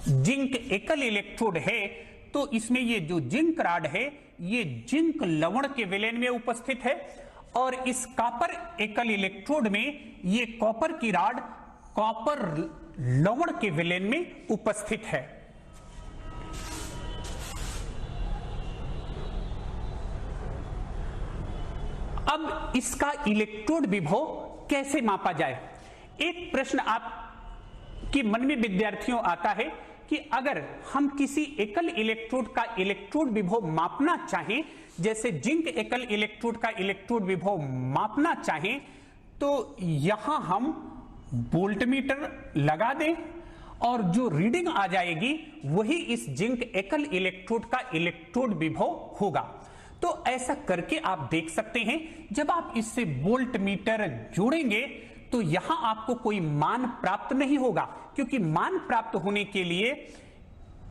जिंक एकल इलेक्ट्रोड है तो इसमें ये जो जिंक राड है ये जिंक लवण के विलयन में उपस्थित है और इस कॉपर एकल इलेक्ट्रोड में ये कॉपर की राड कॉपर लवण के विलयन में उपस्थित है। अब इसका इलेक्ट्रोड विभव कैसे मापा जाए। एक प्रश्न आपके मन में विद्यार्थियों आता है कि अगर हम किसी एकल इलेक्ट्रोड का इलेक्ट्रोड विभव मापना चाहें, जैसे जिंक एकल इलेक्ट्रोड का इलेक्ट्रोड विभव मापना चाहें, तो यहां हम वोल्टमीटर लगा दें और जो रीडिंग आ जाएगी वही इस जिंक एकल इलेक्ट्रोड का इलेक्ट्रोड विभव होगा। तो ऐसा करके आप देख सकते हैं जब आप इससे वोल्टमीटर जोड़ेंगे तो यहां आपको कोई मान प्राप्त नहीं होगा, क्योंकि मान प्राप्त होने के लिए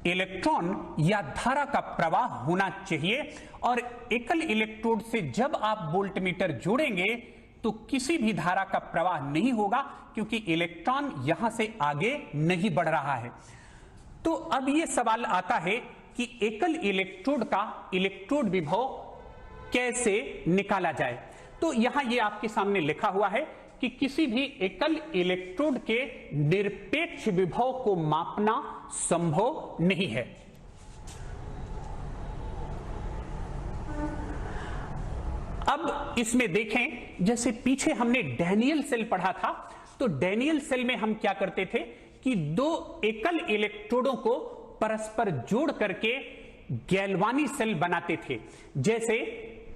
इलेक्ट्रॉन या धारा का प्रवाह होना चाहिए और एकल इलेक्ट्रोड से जब आप वोल्टमीटर जोड़ेंगे तो किसी भी धारा का प्रवाह नहीं होगा, क्योंकि इलेक्ट्रॉन यहां से आगे नहीं बढ़ रहा है। तो अब यह सवाल आता है कि एकल इलेक्ट्रोड का इलेक्ट्रोड विभव कैसे निकाला जाए। तो यहां ये आपके सामने लिखा हुआ है कि किसी भी एकल इलेक्ट्रोड के निरपेक्ष विभव को मापना संभव नहीं है। अब इसमें देखें, जैसे पीछे हमने डैनियल सेल पढ़ा था, तो डैनियल सेल में हम क्या करते थे कि दो एकल इलेक्ट्रोडों को परस्पर जोड़ करके गैल्वानी सेल बनाते थे। जैसे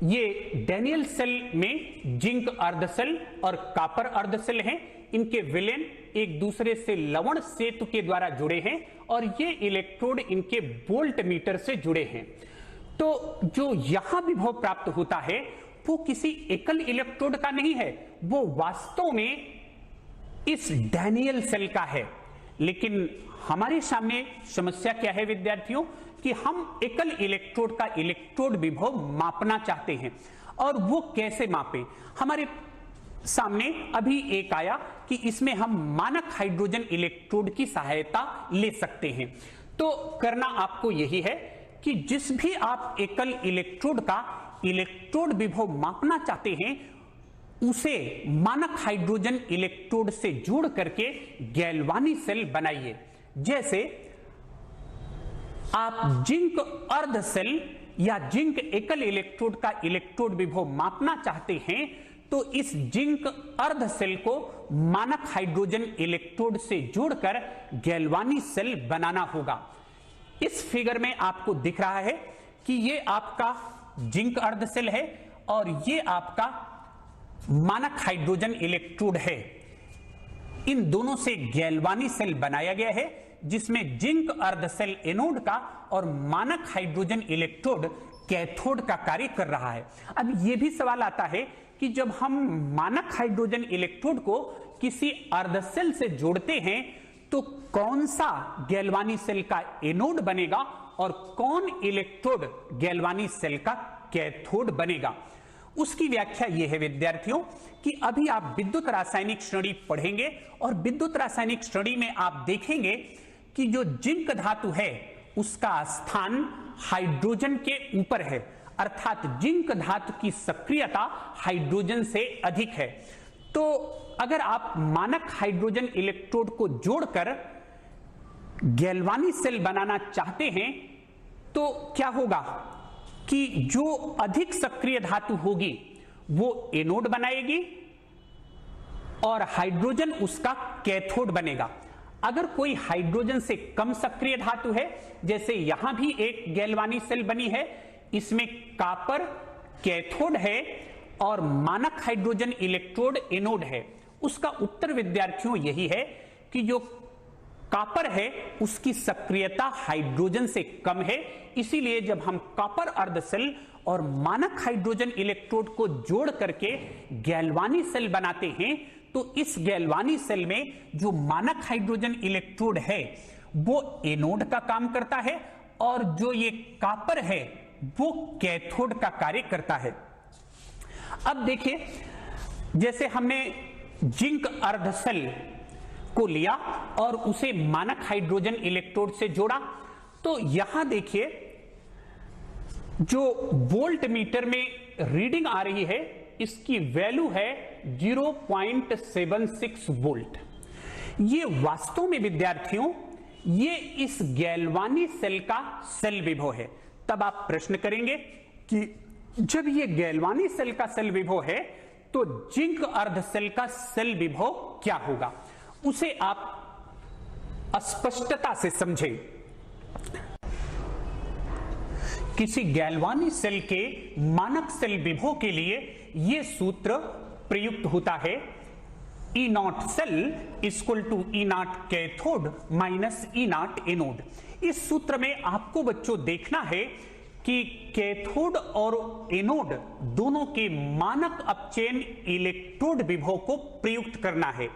ये डैनियल सेल में जिंक अर्ध सेल और कॉपर अर्ध सेल हैं, इनके विलेन एक दूसरे से लवण सेतु के द्वारा जुड़े हैं और ये इलेक्ट्रोड इनके वोल्ट मीटर से जुड़े हैं। तो जो यहां विभव प्राप्त होता है वो किसी एकल इलेक्ट्रोड का नहीं है, वो वास्तव में इस डैनियल सेल का है। लेकिन हमारे सामने समस्या क्या है विद्यार्थियों, कि हम एकल इलेक्ट्रोड का इलेक्ट्रोड विभव मापना चाहते हैं। और वो कैसे मापें? हमारे सामने अभी एक आया कि इसमें हम मानक हाइड्रोजन इलेक्ट्रोड की सहायता ले सकते हैं। तो करना आपको यही है कि जिस भी आप एकल इलेक्ट्रोड का इलेक्ट्रोड विभव मापना चाहते हैं उसे मानक हाइड्रोजन इलेक्ट्रोड से जोड़ करके गैल्वानी सेल बनाइए। जैसे आप जिंक अर्ध सेल या जिंक एकल इलेक्ट्रोड का इलेक्ट्रोड विभव मापना चाहते हैं तो इस जिंक अर्ध सेल को मानक हाइड्रोजन इलेक्ट्रोड से जोड़कर गैल्वानी सेल बनाना होगा। इस फिगर में आपको दिख रहा है कि ये आपका जिंक अर्ध सेल है और ये आपका मानक हाइड्रोजन इलेक्ट्रोड है। इन दोनों से गैल्वानी सेल बनाया गया है जिसमें जिंक अर्ध सेल एनोड का और मानक हाइड्रोजन इलेक्ट्रोड कैथोड का कार्य कर रहा है। अब यह भी सवाल आता है कि जब हम मानक हाइड्रोजन इलेक्ट्रोड को किसी अर्ध सेल से जोड़ते हैं तो कौन सा गैल्वानी सेल का एनोड बनेगा और कौन इलेक्ट्रोड गैल्वानी सेल का कैथोड बनेगा। उसकी व्याख्या यह है विद्यार्थियों कि अभी आप विद्युत रासायनिक श्रेणी पढ़ेंगे और विद्युत रासायनिक श्रेणी में आप देखेंगे कि जो जिंक धातु है उसका स्थान हाइड्रोजन के ऊपर है, अर्थात जिंक धातु की सक्रियता हाइड्रोजन से अधिक है। तो अगर आप मानक हाइड्रोजन इलेक्ट्रोड को जोड़कर गैल्वानी सेल बनाना चाहते हैं तो क्या होगा कि जो अधिक सक्रिय धातु होगी वो एनोड बनाएगी और हाइड्रोजन उसका कैथोड बनेगा। अगर कोई हाइड्रोजन से कम सक्रिय धातु है, जैसे यहां भी एक गैल्वानी सेल बनी है, इसमें कॉपर कैथोड है और मानक हाइड्रोजन इलेक्ट्रोड एनोड है, उसका उत्तर विद्यार्थियों यही है कि जो कॉपर है उसकी सक्रियता हाइड्रोजन से कम है। इसीलिए जब हम कॉपर अर्ध सेल और मानक हाइड्रोजन इलेक्ट्रोड को जोड़ करके गैल्वानी सेल बनाते हैं तो इस गैल्वानी सेल में जो मानक हाइड्रोजन इलेक्ट्रोड है वो एनोड का काम करता है और जो ये कॉपर है वो कैथोड का कार्य करता है। अब देखिए, जैसे हमने जिंक अर्ध सेल को लिया और उसे मानक हाइड्रोजन इलेक्ट्रोड से जोड़ा, तो यहां देखिए जो वोल्ट मीटर में रीडिंग आ रही है इसकी वैल्यू है 0.76 वोल्ट। ये वास्तव में विद्यार्थियों ये इस गैल्वानी सेल का सेल विभव है। तब आप प्रश्न करेंगे कि जब ये गैल्वानी सेल का सेल विभव है तो जिंक अर्ध सेल का सेल विभव क्या होगा, उसे आप स्पष्टता से समझें। किसी गैल्वानी सेल के मानक सेल विभव के लिए यह सूत्र प्रयुक्त होता है, E naught cell equal to E naught cathode minus E naught anode. इस सूत्र में आपको बच्चों देखना है कि कैथोड और एनोड दोनों के मानक अपचयन इलेक्ट्रोड विभव को प्रयुक्त करना है।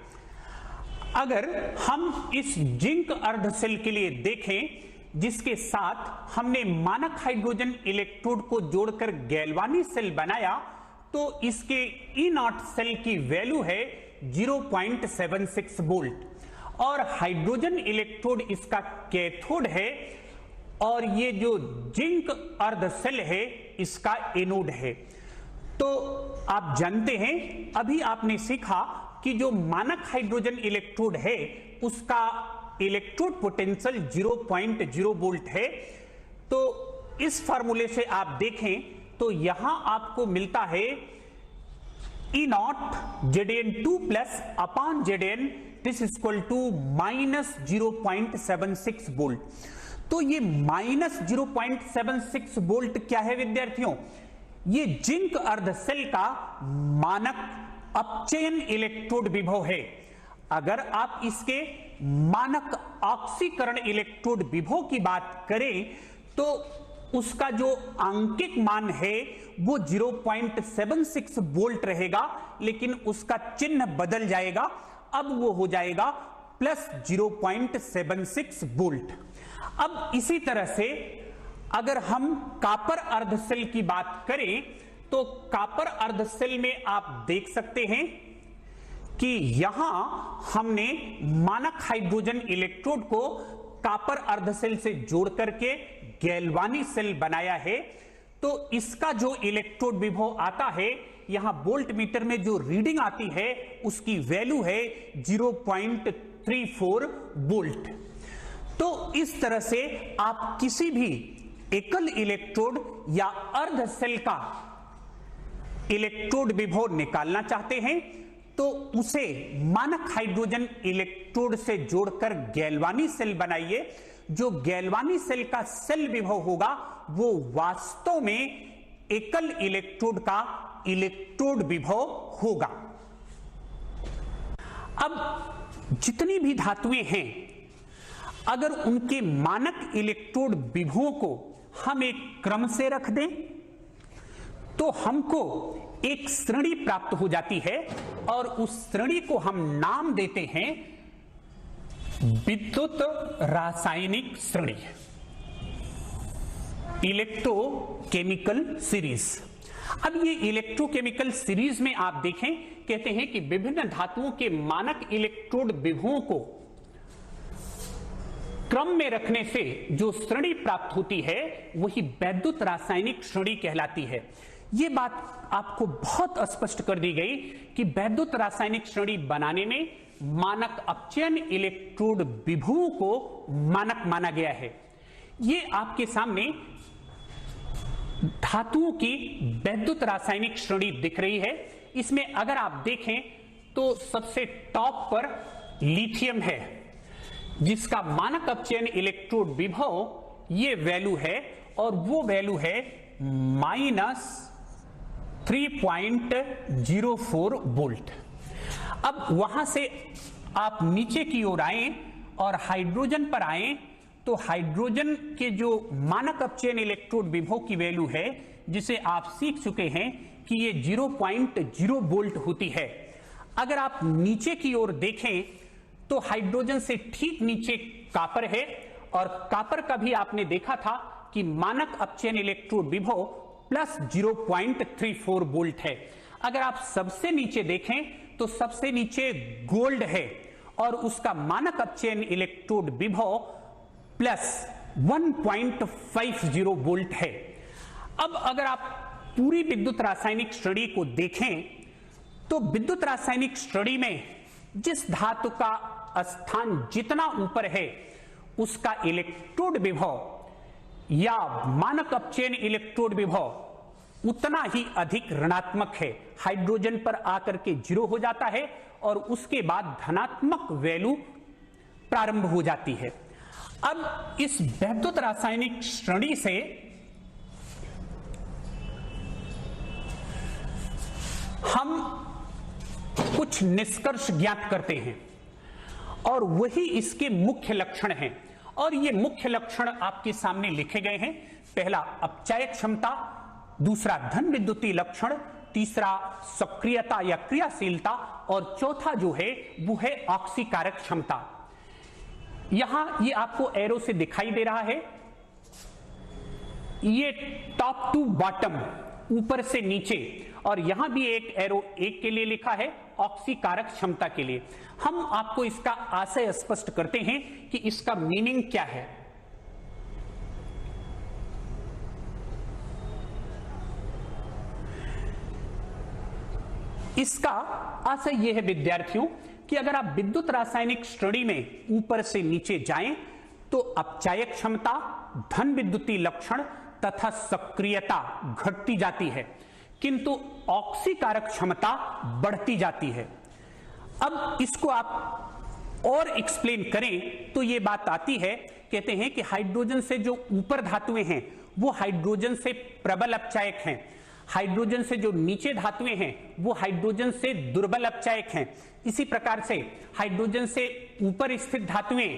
अगर हम इस जिंक अर्ध सेल के लिए देखें जिसके साथ हमने मानक हाइड्रोजन इलेक्ट्रोड को जोड़कर गैल्वानी सेल बनाया तो इसके E नॉट सेल की वैल्यू है 0.76 वोल्ट और हाइड्रोजन इलेक्ट्रोड इसका कैथोड है और ये जो जिंक अर्ध सेल है इसका एनोड है। तो आप जानते हैं, अभी आपने सीखा कि जो मानक हाइड्रोजन इलेक्ट्रोड है उसका इलेक्ट्रोड पोटेंशियल 0.0 वोल्ट है। तो इस फार्मूले से आप देखें तो यहां आपको मिलता है E0 Zn2 plus upon Zn this is equal to minus 0.76 volt. तो ये माइनस 0.76 वोल्ट क्या है विद्यार्थियों? ये जिंक अर्धसेल का मानक अपचयन इलेक्ट्रोड विभव है। अगर आप इसके मानक ऑक्सीकरण इलेक्ट्रोड विभव की बात करें तो उसका जो आंकिक मान है वो 0.76 वोल्ट रहेगा, लेकिन उसका चिन्ह बदल जाएगा, अब वो हो जाएगा प्लस 0.76 वोल्ट। अब इसी तरह से अगर हम कॉपर अर्धसेल की बात करें तो कॉपर अर्धसेल में आप देख सकते हैं कि यहां हमने मानक हाइड्रोजन इलेक्ट्रोड को कॉपर अर्धसेल से जोड़ करके गैल्वानी सेल बनाया है। तो इसका जो इलेक्ट्रोड विभव आता है, यहां वोल्ट मीटर में जो रीडिंग आती है उसकी वैल्यू है 0.34 वोल्ट। तो इस तरह से आप किसी भी एकल इलेक्ट्रोड या अर्धसेल का इलेक्ट्रोड विभव निकालना चाहते हैं तो उसे मानक हाइड्रोजन इलेक्ट्रोड से जोड़कर गैल्वानी सेल बनाइए। जो गैल्वानी सेल का सेल विभव होगा वो वास्तव में एकल इलेक्ट्रोड का इलेक्ट्रोड विभव होगा। अब जितनी भी धातुएं हैं, अगर उनके मानक इलेक्ट्रोड विभवों को हम एक क्रम से रख दें तो हमको एक श्रेणी प्राप्त हो जाती है और उस श्रेणी को हम नाम देते हैं विद्युत रासायनिक श्रेणी, इलेक्ट्रोकेमिकल सीरीज। अब ये इलेक्ट्रोकेमिकल सीरीज में आप देखें, कहते हैं कि विभिन्न धातुओं के मानक इलेक्ट्रोड विभवों को क्रम में रखने से जो श्रेणी प्राप्त होती है वही वैद्युत रासायनिक श्रेणी कहलाती है। यह बात आपको बहुत स्पष्ट कर दी गई कि वैद्युत रासायनिक श्रेणी बनाने में मानक अपचयन इलेक्ट्रोड विभवों को मानक माना गया है। यह आपके सामने धातुओं की वैद्युत रासायनिक श्रेणी दिख रही है। इसमें अगर आप देखें तो सबसे टॉप पर लिथियम है जिसका मानक अपचयन इलेक्ट्रोड विभव ये वैल्यू है और वो वैल्यू है -3.04 वोल्ट। अब वहां से आप नीचे की ओर आए और हाइड्रोजन पर आए तो हाइड्रोजन के जो मानक अपचयन इलेक्ट्रोड विभव की वैल्यू है जिसे आप सीख चुके हैं कि ये 0.0 वोल्ट होती है। अगर आप नीचे की ओर देखें तो हाइड्रोजन से ठीक नीचे कॉपर है और कॉपर का भी आपने देखा था कि मानक अपचयन इलेक्ट्रोड विभव प्लस 0.34 वोल्ट है। अगर आप सबसे नीचे देखें तो सबसे नीचे गोल्ड है और उसका मानक अपचयन इलेक्ट्रोड विभव प्लस 1.50 वोल्ट है। अब अगर आप पूरी विद्युत रासायनिक श्रेणी को देखें तो विद्युत रासायनिक श्रेणी में जिस धातु का स्थान जितना ऊपर है उसका इलेक्ट्रोड विभव या मानक अपचयन इलेक्ट्रोड विभव उतना ही अधिक ऋणात्मक है। हाइड्रोजन पर आकर के 0 हो जाता है और उसके बाद धनात्मक वैल्यू प्रारंभ हो जाती है। अब इस वैद्युत रासायनिक श्रेणी से हम कुछ निष्कर्ष ज्ञात करते हैं और वही इसके मुख्य लक्षण हैं और ये मुख्य लक्षण आपके सामने लिखे गए हैं। पहला अपचय क्षमता, दूसरा धन विद्युतीय लक्षण, तीसरा सक्रियता या क्रियाशीलता और चौथा जो है वो है ऑक्सीकारक क्षमता। यहां ये आपको एरो से दिखाई दे रहा है, ये टॉप टू बॉटम ऊपर से नीचे, और यहां भी एक एरो एक के लिए लिखा है ऑक्सीकारक क्षमता के लिए। हम आपको इसका आशय स्पष्ट करते हैं कि इसका मीनिंग क्या है। इसका आशय यह है विद्यार्थियों कि अगर आप विद्युत रासायनिक श्रेणी में ऊपर से नीचे जाएं तो अपचायक क्षमता, धन विद्युतीय लक्षण तथा सक्रियता घटती जाती है, किंतु ऑक्सीकारक क्षमता बढ़ती जाती है। अब इसको आप और एक्सप्लेन करें तो यह बात आती है, कहते हैं कि हाइड्रोजन से जो ऊपर धातुएं हैं वो हाइड्रोजन से प्रबल अपचायक हैं, हाइड्रोजन से जो नीचे धातुएं हैं वो हाइड्रोजन से दुर्बल अपचायक हैं। इसी प्रकार से हाइड्रोजन से ऊपर स्थित धातुएं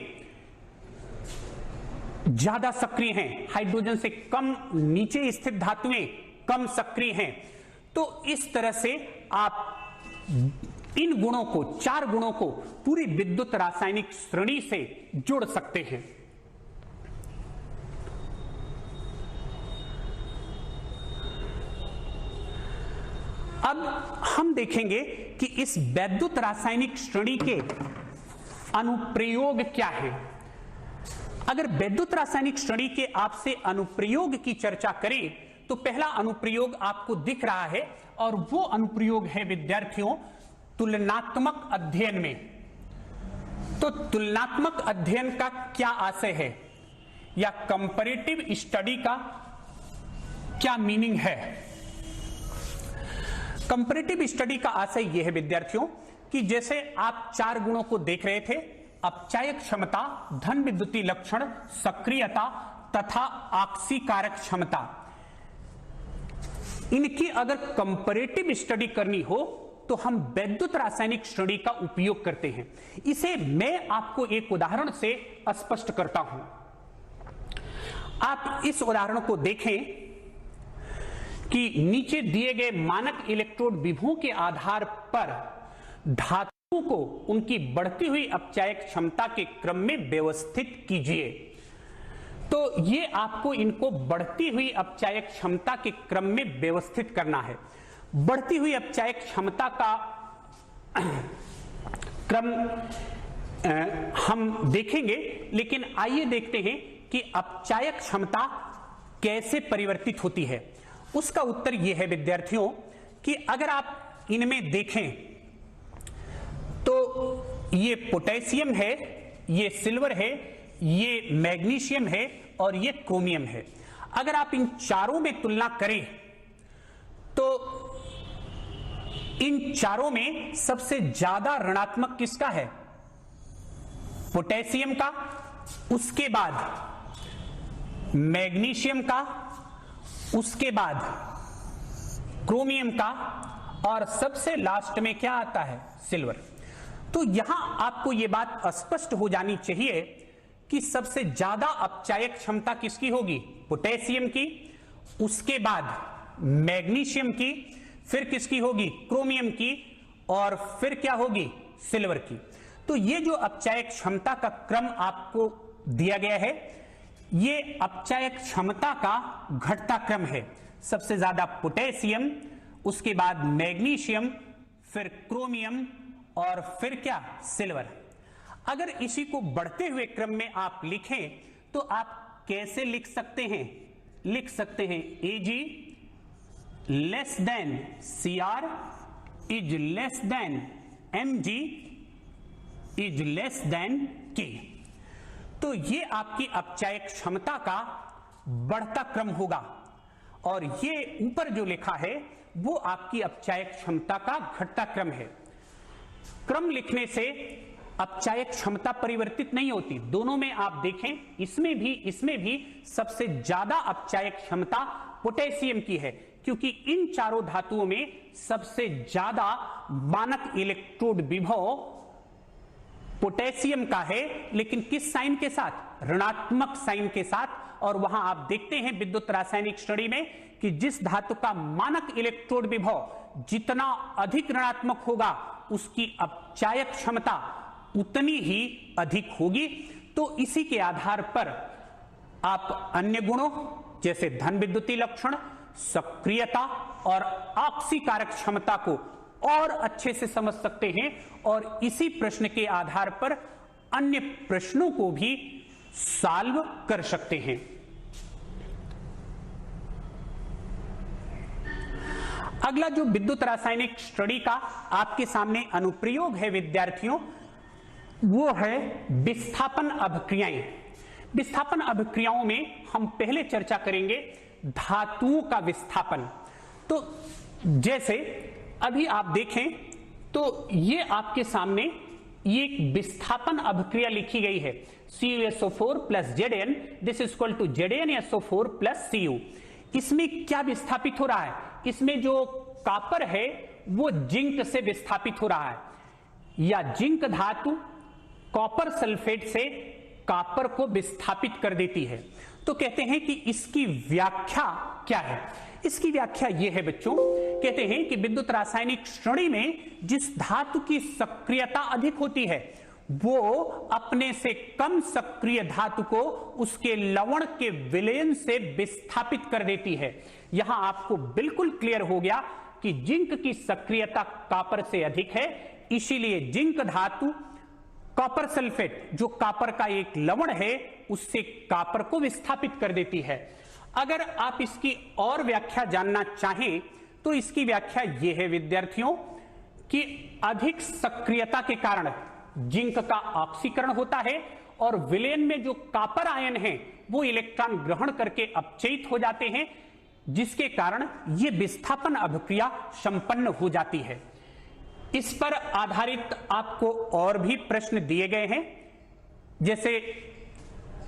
ज्यादा सक्रिय हैं, हाइड्रोजन से कम नीचे स्थित धातुएं कम सक्रिय हैं। तो इस तरह से आप इन गुणों को, 4 गुणों को पूरी विद्युत रासायनिक श्रेणी से जोड़ सकते हैं। अब हम देखेंगे कि इस वैद्युत रासायनिक श्रेणी के अनुप्रयोग क्या है। अगर वैद्युत रासायनिक श्रेणी के आपसे अनुप्रयोग की चर्चा करें तो पहला अनुप्रयोग आपको दिख रहा है और वो अनुप्रयोग है विद्यार्थियों तुलनात्मक अध्ययन में। तो तुलनात्मक अध्ययन का क्या आशय है या कंपैरेटिव स्टडी का क्या मीनिंग है। कंपैरेटिव स्टडी का आशय यह है विद्यार्थियों कि जैसे आप 4 गुणों को देख रहे थे, अपचायक क्षमता, धन विद्युतीय लक्षण, सक्रियता तथा ऑक्सीकारक क्षमता, इनकी अगर कंपैरेटिव स्टडी करनी हो तो हम वैद्युत रासायनिक श्रेणी का उपयोग करते हैं। इसे मैं आपको एक उदाहरण से स्पष्ट करता हूं। आप इस उदाहरण को देखें कि नीचे दिए गए मानक इलेक्ट्रोड विभवों के आधार पर धातुओं को उनकी बढ़ती हुई अपचायक क्षमता के क्रम में व्यवस्थित कीजिए। तो ये आपको इनको बढ़ती हुई अपचायक क्षमता के क्रम में व्यवस्थित करना है। बढ़ती हुई अपचायक क्षमता का क्रम हम देखेंगे, लेकिन आइए देखते हैं कि अपचायक क्षमता कैसे परिवर्तित होती है। उसका उत्तर यह है विद्यार्थियों कि अगर आप इनमें देखें तो ये पोटेशियम है, ये सिल्वर है, ये मैग्नीशियम है और ये क्रोमियम है। अगर आप इन चारों में तुलना करें तो इन चारों में सबसे ज्यादा ऋणात्मक किसका है? पोटेशियम का, उसके बाद मैग्नीशियम का, उसके बाद क्रोमियम का और सबसे लास्ट में क्या आता है? सिल्वर। तो यहां आपको यह बात स्पष्ट हो जानी चाहिए कि सबसे ज्यादा अपचायक क्षमता किसकी होगी? पोटेशियम की, उसके बाद मैग्नीशियम की, फिर किसकी होगी? क्रोमियम की, और फिर क्या होगी? सिल्वर की। तो ये जो अपचायक क्षमता का क्रम आपको दिया गया है, ये अपचायक क्षमता का घटता क्रम है। सबसे ज्यादा पोटेशियम, उसके बाद मैग्नीशियम, फिर क्रोमियम और फिर क्या? सिल्वर। अगर इसी को बढ़ते हुए क्रम में आप लिखें तो आप कैसे लिख सकते हैं? लिख सकते हैं Ag less than Cr is less than Mg is less than K। तो ये आपकी अपचायक क्षमता का बढ़ता क्रम होगा और ये ऊपर जो लिखा है वो आपकी अपचायक क्षमता का घटता क्रम है। क्रम लिखने से अपचायक क्षमता परिवर्तित नहीं होती। दोनों में आप देखें, इसमें भी सबसे ज्यादा अपचायक क्षमता पोटेशियम की है, क्योंकि इन चारों धातुओं में सबसे ज्यादा मानक इलेक्ट्रोड विभव पोटेशियम का है, लेकिन किस साइन के साथ? ऋणात्मक साइन के साथ। और वहां आप देखते हैं विद्युत रासायनिक श्रेणी में कि जिस धातु का मानक इलेक्ट्रोड विभव जितना अधिक ऋणात्मक होगा उसकी अपचायक क्षमता उतनी ही अधिक होगी। तो इसी के आधार पर आप अन्य गुणों जैसे धन विद्युतीय लक्षण, सक्रियता और ऑक्सीकारक क्षमता को और अच्छे से समझ सकते हैं और इसी प्रश्न के आधार पर अन्य प्रश्नों को भी सॉल्व कर सकते हैं। अगला जो विद्युत रासायनिक श्रेणी का आपके सामने अनुप्रयोग है विद्यार्थियों, वो है विस्थापन अभिक्रियाएं। विस्थापन अभिक्रियाओं में हम पहले चर्चा करेंगे धातुओं का विस्थापन। तो जैसे अभी आप देखें तो ये आपके सामने ये एक विस्थापन अभिक्रिया लिखी गई है, CuSO4 plus Zn, this is equal to ZnSO4 plus Cu। इसमें क्या विस्थापित हो रहा है? इसमें जो कॉपर है वो जिंक से विस्थापित हो रहा है, या जिंक धातु कॉपर सल्फेट से कॉपर को विस्थापित कर देती है। तो कहते हैं कि इसकी व्याख्या क्या है? इसकी व्याख्या यह है बच्चों, कहते हैं कि विद्युत रासायनिक श्रेणी में जिस धातु की सक्रियता अधिक होती है वो अपने से कम सक्रिय धातु को उसके लवण के विलयन से विस्थापित कर देती है। यहां आपको बिल्कुल क्लियर हो गया कि जिंक की सक्रियता कॉपर से अधिक है, इसीलिए जिंक धातु कॉपर सल्फेट जो कॉपर का एक लवण है उससे कॉपर को विस्थापित कर देती है। अगर आप इसकी और व्याख्या जानना चाहें तो इसकी व्याख्या यह है विद्यार्थियों कि अधिक सक्रियता के कारण जिंक का ऑक्सीकरण होता है और विलयन में जो कॉपर आयन है वो इलेक्ट्रॉन ग्रहण करके अपचयित हो जाते हैं, जिसके कारण यह विस्थापन अभिक्रिया संपन्न हो जाती है। इस पर आधारित आपको और भी प्रश्न दिए गए हैं, जैसे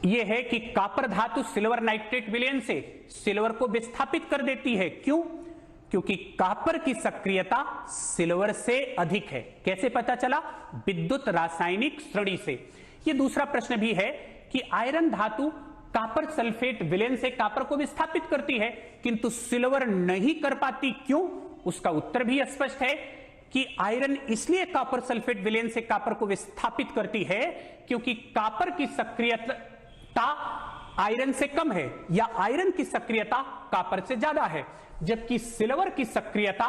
यह है कि कॉपर धातु सिल्वर नाइट्रेट विलयन से सिल्वर को विस्थापित कर देती है। क्यों? क्योंकि कॉपर की सक्रियता सिल्वर से अधिक है। कैसे पता चला? विद्युत रासायनिक श्रेणी से। यह दूसरा प्रश्न भी है कि आयरन धातु कॉपर सल्फेट विलयन से कॉपर को विस्थापित करती है किंतु सिल्वर नहीं कर पाती। क्यों? उसका उत्तर भी स्पष्ट है कि आयरन इसलिए कॉपर सल्फेट विलयन से कॉपर को विस्थापित करती है क्योंकि कॉपर की सक्रियता आयरन से कम है या आयरन की सक्रियता कॉपर से ज्यादा है, जबकि सिल्वर की सक्रियता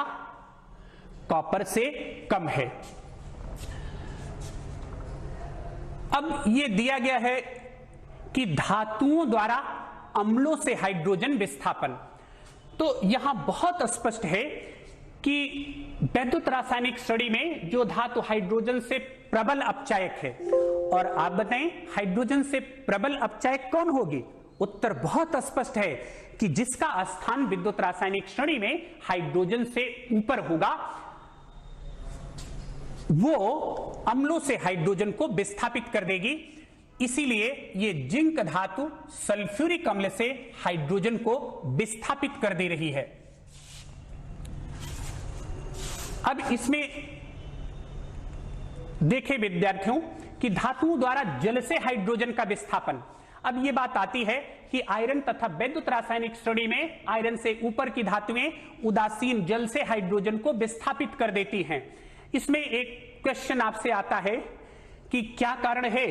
कॉपर से कम है। अब यह दिया गया है कि धातुओं द्वारा अम्लों से हाइड्रोजन विस्थापन। तो यहां बहुत स्पष्ट है कि विद्युत रासायनिक श्रेणी में जो धातु हाइड्रोजन से प्रबल अपचायक है, और आप बताएं हाइड्रोजन से प्रबल अपचायक कौन होगी? उत्तर बहुत स्पष्ट है कि जिसका स्थान विद्युत रासायनिक श्रेणी में हाइड्रोजन से ऊपर होगा वो अम्लों से हाइड्रोजन को विस्थापित कर देगी। इसीलिए ये जिंक धातु सल्फ्यूरिक अम्ल से हाइड्रोजन को विस्थापित कर दे रही है। अब इसमें देखें विद्यार्थियों कि धातुओं द्वारा जल से हाइड्रोजन का विस्थापन। अब यह बात आती है कि आयरन तथा विद्युत रासायनिक श्रेणी में आयरन से ऊपर की धातुएं उदासीन जल से हाइड्रोजन को विस्थापित कर देती हैं। इसमें एक क्वेश्चन आपसे आता है कि क्या कारण है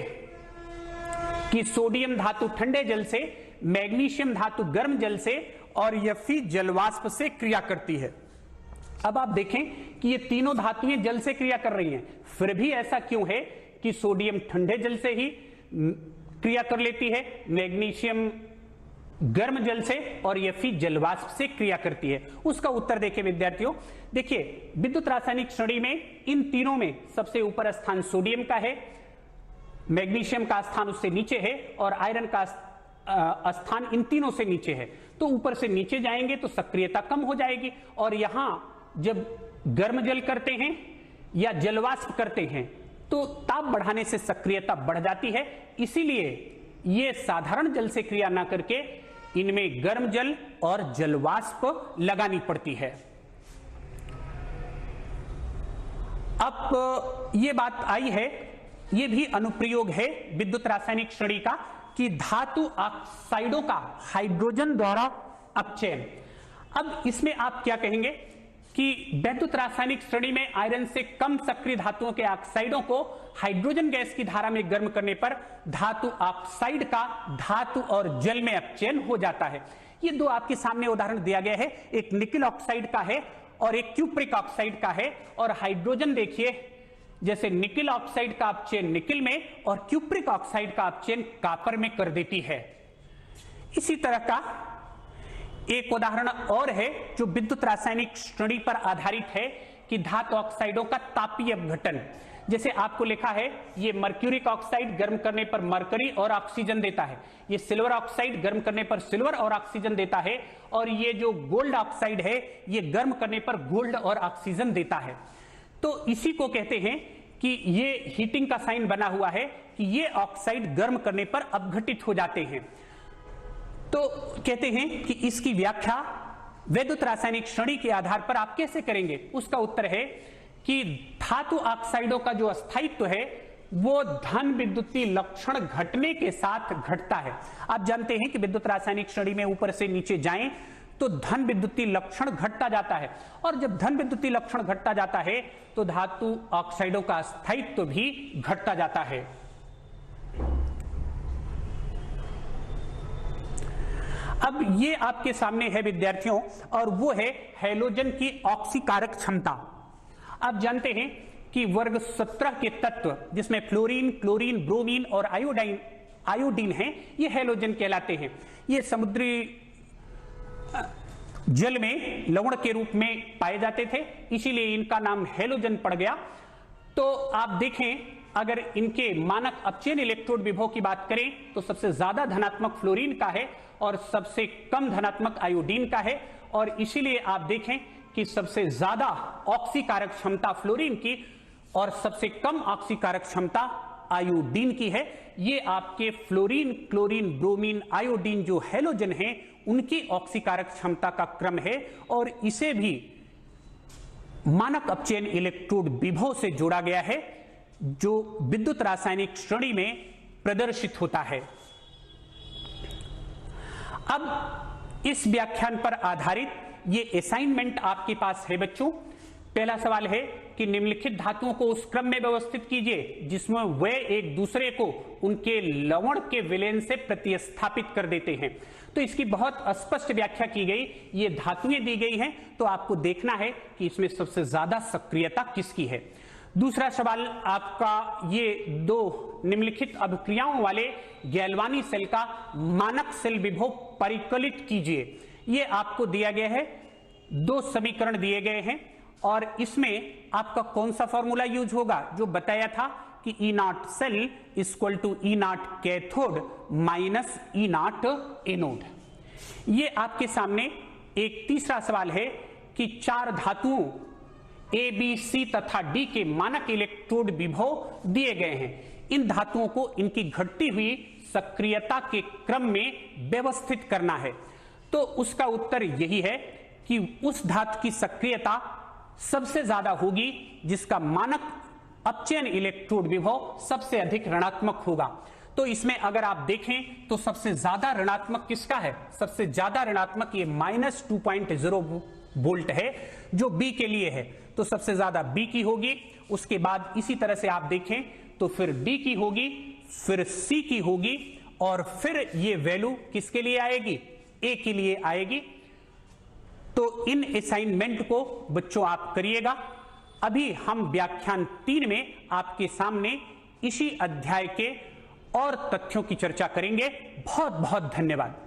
कि सोडियम धातु ठंडे जल से, मैग्नीशियम धातु गर्म जल से और Fe जलवाष्प से क्रिया करती है। अब आप देखें कि ये तीनों धातुएं जल से क्रिया कर रही हैं, फिर भी ऐसा क्यों है कि सोडियम ठंडे जल से ही क्रिया कर लेती है, मैग्नीशियम गर्म जल से और Fe जलवाष्प से क्रिया करती है? उसका उत्तर देखें विद्यार्थियों। देखिए विद्युत रासायनिक श्रेणी में इन तीनों में सबसे ऊपर स्थान सोडियम का है, मैग्नीशियम का स्थान उससे नीचे है और आयरन का स्थान इन तीनों से नीचे है। तो ऊपर से नीचे जाएंगे तो सक्रियता कम हो जाएगी, और यहां जब गर्म जल करते हैं या जलवाष्प करते हैं तो ताप बढ़ाने से सक्रियता बढ़ जाती है। इसीलिए ये साधारण जल से क्रिया ना करके इनमें गर्म जल और जलवाष्प लगानी पड़ती है। अब ये बात आई है, ये भी अनुप्रयोग है विद्युत रासायनिक श्रेणी का कि धातु ऑक्साइडों का हाइड्रोजन द्वारा अपचयन। अब इसमें आप क्या कहेंगे कि विद्युत रासायनिक श्रेणी में आयरन से कम सक्रिय धातुओं के ऑक्साइडों को हाइड्रोजन गैस की धारा में गर्म करने पर धातु ऑक्साइड का धातु और जल में अपचयन हो जाता है। ये दो आपके सामने उदाहरण दिया गया है, एक निकिल ऑक्साइड का है और एक क्यूप्रिक ऑक्साइड का है। और हाइड्रोजन देखिए, जैसे निकिल ऑक्साइड का अपचयन निकिल में और क्यूप्रिक ऑक्साइड का अपचयन कॉपर में कर देती है। इसी तरह का एक उदाहरण और है जो विद्युत रासायनिक श्रेणी पर आधारित है कि धातु ऑक्साइडों का तापीय अपघटन। जैसे आपको लिखा है, ये मर्क्यूरिक ऑक्साइड गर्म करने पर मरकरी और ऑक्सीजन देता है, ये सिल्वर ऑक्साइड गर्म करने पर सिल्वर और ऑक्सीजन देता है, और ये जो गोल्ड ऑक्साइड है ये गर्म करने पर गोल्ड और ऑक्सीजन देता है। तो इसी को कहते हैं कि ये हीटिंग का साइन बना हुआ है कि ये ऑक्साइड गर्म करने पर अपघटित हो जाते हैं। तो कहते हैं कि इसकी व्याख्या विद्युत रासायनिक श्रेणी के आधार पर आप कैसे करेंगे? उसका उत्तर है कि धातु ऑक्साइडों का जो स्थायित्व है वो धन विद्युतीय लक्षण घटने के साथ घटता है। आप जानते हैं कि विद्युत रासायनिक श्रेणी में ऊपर से नीचे जाएं तो धन विद्युतीय लक्षण घटता जाता है, और जब धन विद्युतीय लक्षण घटता जाता है तो धातु ऑक्साइडों का स्थायित्व भी घटता जाता है। अब ये आपके सामने है विद्यार्थियों, और वो है हैलोजन की ऑक्सीकारक क्षमता। आप जानते हैं कि वर्ग 17 के तत्व जिसमें फ्लोरीन, क्लोरीन, ब्रोमीन और आयोडीन है, ये हैलोजन कहलाते हैं। ये समुद्री जल में लवण के रूप में पाए जाते थे, इसीलिए इनका नाम हैलोजन पड़ गया। तो आप देखें, अगर इनके मानक अपचयन इलेक्ट्रोड विभव की बात करें तो सबसे ज्यादा धनात्मक फ्लोरीन का है और सबसे कम धनात्मक आयोडीन का है, और इसीलिए आप देखें कि सबसे ज्यादा ऑक्सीकारक क्षमता फ्लोरीन की और सबसे कम ऑक्सीकारक क्षमता आयोडीन की है। ये आपके फ्लोरीन, क्लोरीन, ब्रोमीन, आयोडीन जो हैलोजन हैं उनकी ऑक्सीकारक क्षमता का क्रम है, और इसे भी मानक अपचयन इलेक्ट्रोड विभव से जोड़ा गया है जो विद्युत रासायनिक श्रेणी में प्रदर्शित होता है। अब इस व्याख्यान पर आधारित ये असाइनमेंट आपके पास है बच्चों। पहला सवाल है कि निम्नलिखित धातुओं को उस क्रम में व्यवस्थित कीजिए जिसमें वे एक दूसरे को उनके लवण के विलयन से प्रतिस्थापित कर देते हैं। तो इसकी बहुत स्पष्ट व्याख्या की गई, ये धातुएं दी गई हैं, तो आपको देखना है कि इसमें सबसे ज्यादा सक्रियता किसकी है। दूसरा सवाल आपका, ये दो निम्नलिखित अभिक्रियाओं वाले गैल्वानी सेल का मानक सेल विभव परिकलित कीजिए। ये आपको दिया गया है, दो समीकरण दिए गए हैं, और इसमें आपका कौन सा फॉर्मूला यूज होगा, जो बताया था कि E naught cell equal to E naught cathode minus E naught anode. ये आपके सामने एक तीसरा सवाल है कि चार धातुओं ए, बी, सी तथा डी के मानक इलेक्ट्रोड विभव दिए गए हैं। इन धातुओं को इनकी घटती हुई सक्रियता के क्रम में व्यवस्थित करना है। तो उसका उत्तर यही है कि उस धातु की सक्रियता सबसे ज्यादा होगी जिसका मानक अपचयन इलेक्ट्रोड विभव सबसे अधिक ऋणात्मक होगा। तो इसमें अगर आप देखें तो सबसे ज्यादा ऋणात्मक किसका है? सबसे ज्यादा ऋणात्मक ये -2.0 वोल्ट है जो बी के लिए है, तो सबसे ज्यादा बी की होगी। उसके बाद इसी तरह से आप देखें तो फिर डी की होगी, फिर सी की होगी, और फिर ये वैल्यू किसके लिए आएगी? ए के लिए आएगी। तो इन असाइनमेंट को बच्चों आप करिएगा। अभी हम व्याख्यान 3 में आपके सामने इसी अध्याय के और तथ्यों की चर्चा करेंगे। बहुत बहुत धन्यवाद।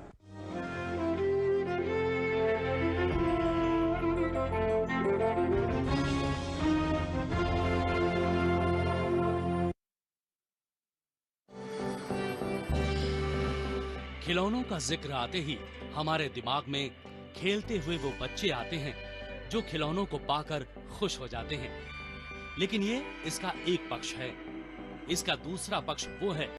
खिलौनों का जिक्र आते ही हमारे दिमाग में खेलते हुए वो बच्चे आते हैं जो खिलौनों को पाकर खुश हो जाते हैं। लेकिन ये इसका एक पक्ष है। इसका दूसरा पक्ष वो है